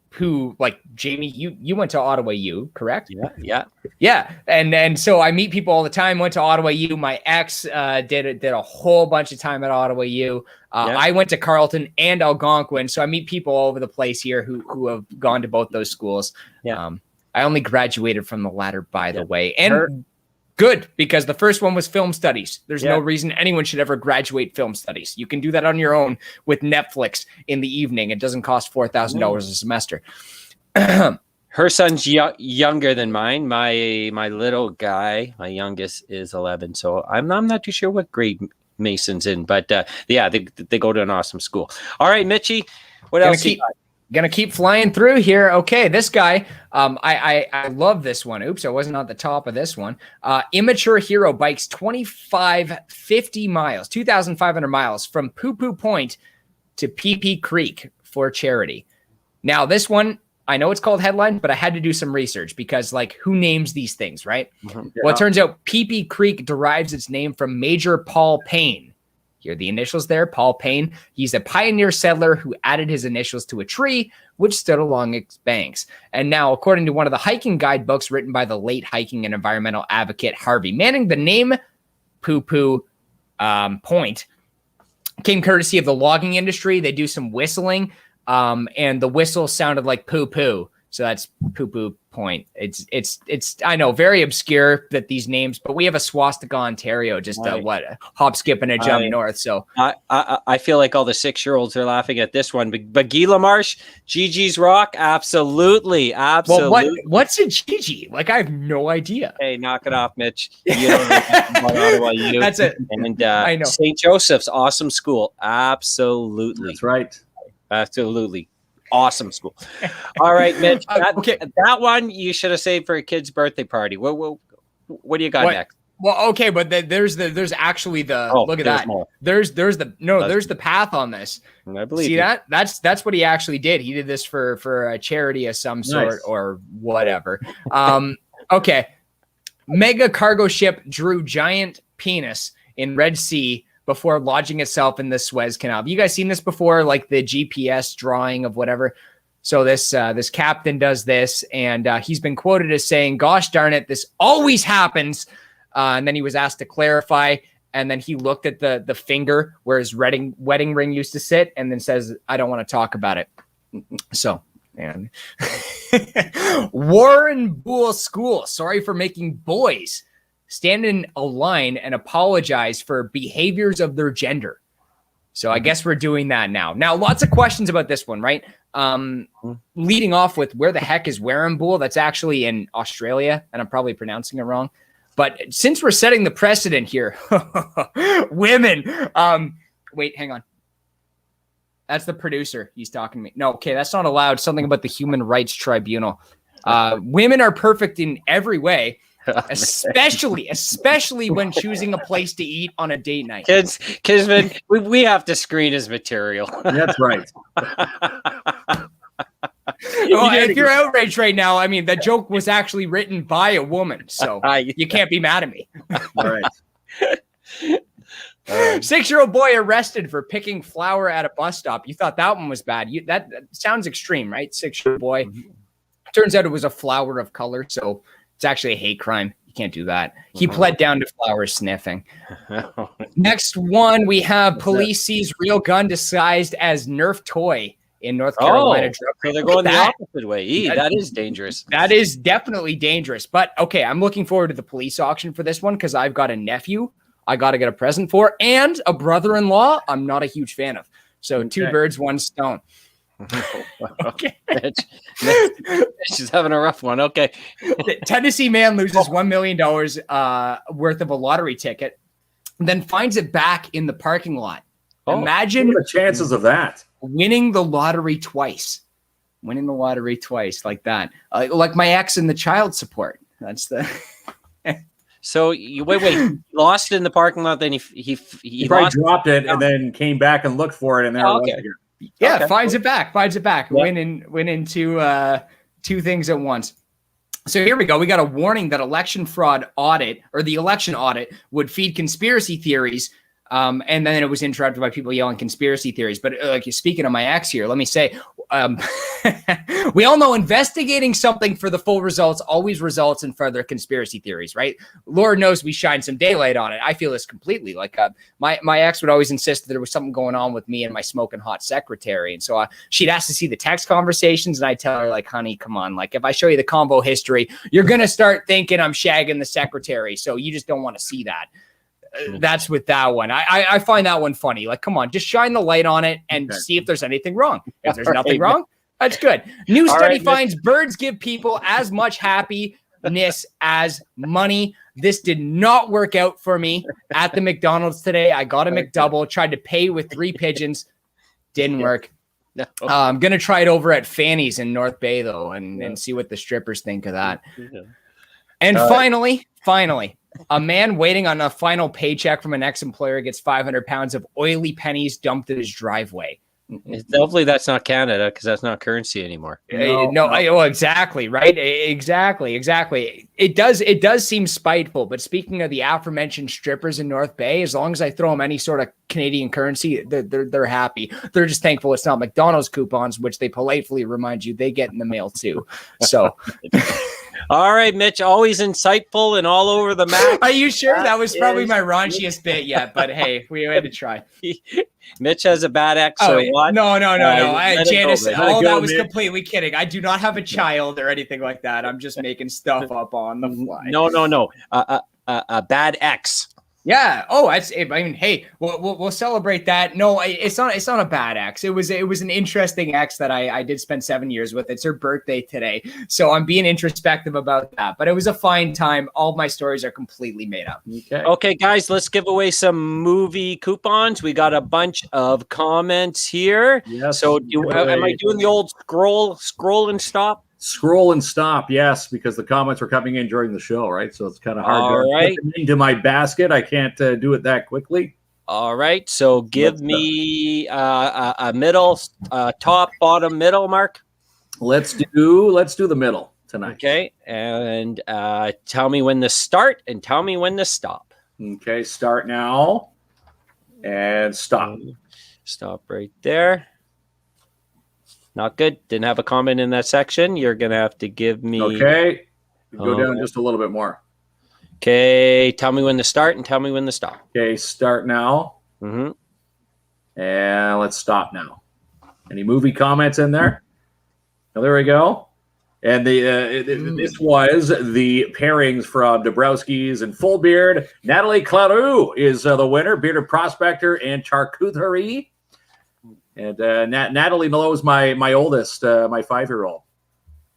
who, like Jamie, you went to Ottawa U, correct? Yeah. And so I meet people all the time. Went to Ottawa U. My ex did a whole bunch of time at Ottawa U. I went to Carleton and Algonquin, so I meet people all over the place here who have gone to both those schools. Yeah. I only graduated from the latter, by the way, and good, because the first one was film studies. There's no reason anyone should ever graduate film studies. You can do that on your own with Netflix in the evening. It doesn't cost $4,000 a semester. Her son's younger than mine. My little guy, my youngest, is 11. So I'm not too sure what grade Mason's in, but they go to an awesome school. All right, Mitchie, what else? Gonna keep flying through here. Okay, this guy, I love this one. Oops, I wasn't on the top of this one. Immature hero bikes 2,550 miles, 2,500 miles from Poo Poo Point to PP Creek for charity. Now, this one, I know it's called headline, but I had to do some research because, like, who names these things, right? Yeah. Well, it turns out PP Creek derives its name from Major Paul Payne. Here are the initials there, Paul Payne. He's a pioneer settler who added his initials to a tree which stood along its banks. And now, according to one of the hiking guidebooks written by the late hiking and environmental advocate Harvey Manning, the name Poo Poo Point came courtesy of the logging industry. They do some whistling, and the whistle sounded like poo poo. So that's Poo Poo Point. It's I know, very obscure that these names, but we have a swastika, Ontario, just a hop, skip, and a jump north. So I feel like all the 6-year-olds are laughing at this one. But Gila Marsh, Gigi's Rock, absolutely. Well, what's a Gigi? Like, I have no idea. Hey, knock it off, Mitch. You don't know about Ottawa Youth. That's it. And I know. St. Joseph's, awesome school. Absolutely. That's right. Absolutely. Awesome school. All right, Mitch. That one you should have saved for a kid's birthday party. What do you got next? Well, okay, but there's actually the look at that. More. There's the path on this. I believe. See that? That's what he actually did. He did this for a charity of some sort or whatever. Okay. Mega cargo ship drew giant penis in Red Sea before lodging itself in the Suez Canal. Have you guys seen this before? Like the GPS drawing of whatever. So this captain does this, and he's been quoted as saying, "Gosh darn it, this always happens." And then he was asked to clarify, and then he looked at the finger where his wedding ring used to sit, and then says, "I don't want to talk about it." So, and Warren Bull School, sorry for making boys stand in a line and apologize for behaviors of their gender. So I guess we're doing that now. Now, lots of questions about this one, right? Leading off with where the heck is Warrnambool? That's actually in Australia, and I'm probably pronouncing it wrong. But since we're setting the precedent here, women, wait, hang on. That's the producer. He's talking to me. No, okay, that's not allowed. Something about the Human Rights Tribunal. Women are perfect in every way. Especially when choosing a place to eat on a date night. Kisman, we have to screen his material. That's right. If you're outraged right now, I mean, that joke was actually written by a woman, so you can't be mad at me. All right. 6-year-old boy arrested for picking flower at a bus stop. You thought that one was bad. That sounds extreme, right? 6-year-old boy. Turns out it was a flower of color, so it's actually a hate crime. You can't do that. He pled down to flower sniffing. Next one, we have police sees real gun disguised as Nerf toy in North Carolina. So they're going the opposite way. That is dangerous. That is definitely dangerous. But okay, I'm looking forward to the police auction for this one because I've got a nephew I got to get a present for and a brother-in-law I'm not a huge fan of. So 2 birds, 1 stone. Okay. She's having a rough one. Okay. Tennessee man loses $1 million worth of a lottery ticket, then finds it back in the parking lot. Imagine what are the chances of that. Winning the lottery twice like that. Like my ex in the child support. That's the. So you wait, lost it in the parking lot. Then he probably dropped it and then came back and looked for it, and there it was again. Yeah, finds it back. Yep. Went into 2 things at once. So here we go. We got a warning that election fraud audit or the election audit would feed conspiracy theories. And then it was interrupted by people yelling conspiracy theories. But like speaking of my ex here, let me say, we all know investigating something for the full results always results in further conspiracy theories, right? Lord knows we shine some daylight on it. I feel this completely. Like my ex would always insist that there was something going on with me and my smoking hot secretary. And so she'd ask to see the text conversations. And I tell her, like, honey, come on. Like, if I show you the combo history, you're going to start thinking I'm shagging the secretary. So you just don't want to see that. That's with that one. I find that one funny. Like, come on, just shine the light on it and see if there's anything wrong. If there's nothing wrong, that's good. New study finds birds give people as much happiness as money. This did not work out for me at the McDonald's today. I got a McDouble, tried to pay with 3 pigeons. Didn't work. No. I'm gonna try it over at Fanny's in North Bay though, and see what the strippers think of that. Yeah. And finally, a man waiting on a final paycheck from an ex-employer gets 500 pounds of oily pennies dumped in his driveway. Hopefully that's not Canada, because that's not currency anymore. Well, exactly, right? Exactly. It does seem spiteful, but speaking of the aforementioned strippers in North Bay, as long as I throw them any sort of Canadian currency, they're happy. They're just thankful it's not McDonald's coupons, which they politely remind you they get in the mail too. So. All right, Mitch, always insightful and all over the map. Are you sure? That was probably my raunchiest bit yet, but hey, we had to try. Mitch has a bad ex. Oh, so what? No. Janice, that was Mitch. completely kidding. I do not have a child or anything like that. I'm just making stuff up on the fly. No. A bad ex. Yeah. Oh, I mean, hey, we'll celebrate that. No, it's not a bad ex. It was an interesting ex that I did spend 7 years with. It's her birthday today, so I'm being introspective about that. But it was a fine time. All my stories are completely made up. Okay, guys, let's give away some movie coupons. We got a bunch of comments here. Yes. So am I doing the old scroll and stop? Scroll and stop, yes, because the comments were coming in during the show, right? So it's kind of hard to right. put them into my basket. I can't do it that quickly. All right, so give me a middle, top, bottom, middle, Mark. Let's do the middle tonight. Okay, and tell me when to start and tell me when to stop. Okay, start now and stop. Stop right there. Not good. Didn't have a comment in that section. You're going to have to give me... Okay. Go down just a little bit more. Okay. Tell me when to start and tell me when to stop. Okay. Start now. Mm-hmm. And let's stop now. Any movie comments in there? Oh, there we go. And this was the pairings from Dabrowski's and Full Beard. Natalie Claroux is the winner. Bearded Prospector and Charcuterie. And Natalie knows my oldest, my 5-year-old.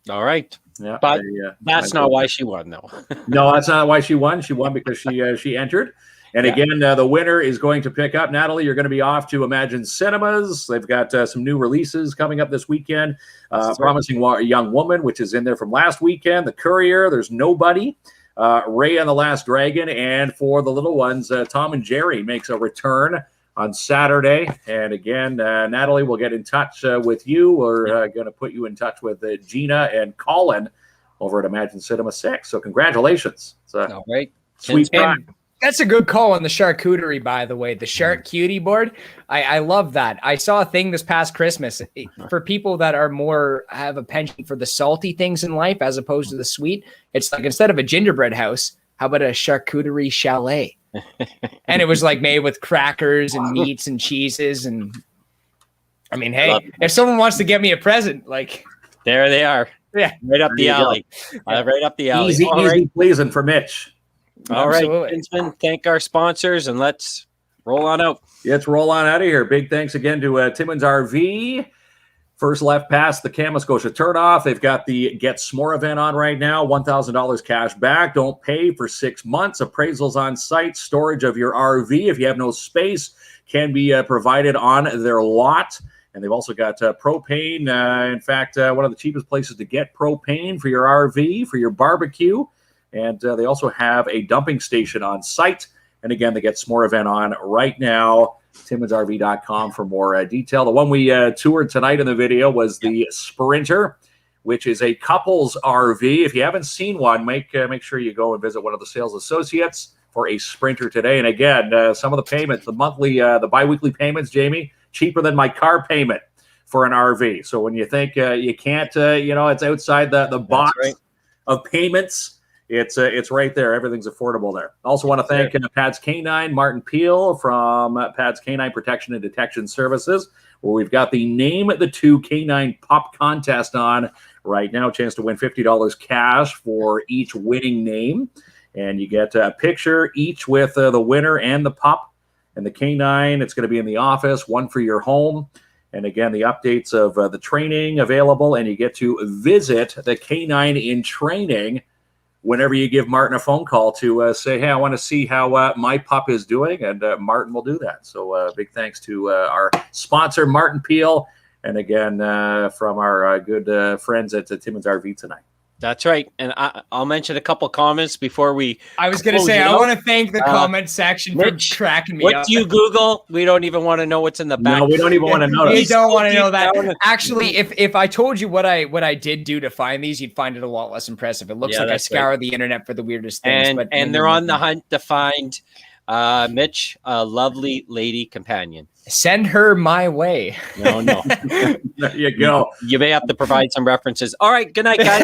All right. Yeah, but that's not why she won, though. No, that's not why she won. She won because she entered. And again, the winner is going to pick up. Natalie, you're going to be off to Imagine Cinemas. They've got some new releases coming up this weekend. Promising Young Woman, which is in there from last weekend. The Courier, There's Nobody. Ray and the Last Dragon. And for the little ones, Tom and Jerry makes a return on Saturday. And again, Natalie will get in touch with you. We're going to put you in touch with Gina and Colin over at Imagine Cinema 6. So congratulations. All right. Sweet time. That's a good call on the charcuterie, by the way. The Shark Cutie board. I love that. I saw a thing this past Christmas for people that are have a penchant for the salty things in life as opposed to the sweet. It's like instead of a gingerbread house, how about a charcuterie chalet? And it was like made with crackers and meats and cheeses. And I mean, hey, if someone wants to get me a present, like there they are. Yeah. Right up the alley. Right up the alley. Easy pleasing for Mitch. All right, Kinsman, thank our sponsors and let's roll on out. Let's roll on out of here. Big thanks again to Timmins RV. First left past the Kamoskosia turnoff. They've got the Get S'more event on right now. $1,000 cash back. Don't pay for 6 months. Appraisals on site. Storage of your RV, if you have no space, can be provided on their lot. And they've also got propane. In fact, one of the cheapest places to get propane for your RV, for your barbecue. And they also have a dumping station on site. And again, the Get S'more event on right now. TimminsRV.com for more detail. The one we toured tonight in the video was the Sprinter, which is a couples RV. If you haven't seen one, make sure you go and visit one of the sales associates for a Sprinter today. And again, some of the payments, the monthly, the biweekly payments, Jamie, cheaper than my car payment for an RV. So when you think you can't, it's outside the box of payments, it's right there. Everything's affordable there. Also want to thank Pad's Canine, Martin Peel from Pad's Canine Protection and Detection Services, where we've got the Name the 2 Canine Pup contest on right now. Chance to win $50 cash for each winning name. And you get a picture each with the winner and the pup and the canine. It's going to be in the office, one for your home. And again, the updates of the training available. And you get to visit the Canine in Training whenever you give Martin a phone call to say, hey, I want to see how my pup is doing. And Martin will do that. So big thanks to our sponsor, Martin Peel, And again, from our good friends at Timmins RV tonight. That's right. And I'll mention a couple comments before we. I was going to say, I want to thank the comment section for cracking me up. What do you Google? We don't even want to know what's in the back. No, we don't even want to know. We don't want to know that. Actually, if I told you what I did do to find these, you'd find it a lot less impressive. It looks like I scour the internet for the weirdest things. And they're on the hunt to find Mitch, a lovely lady companion. Send her my way. No. There you go. You may have to provide some references. All right. Good night, guys.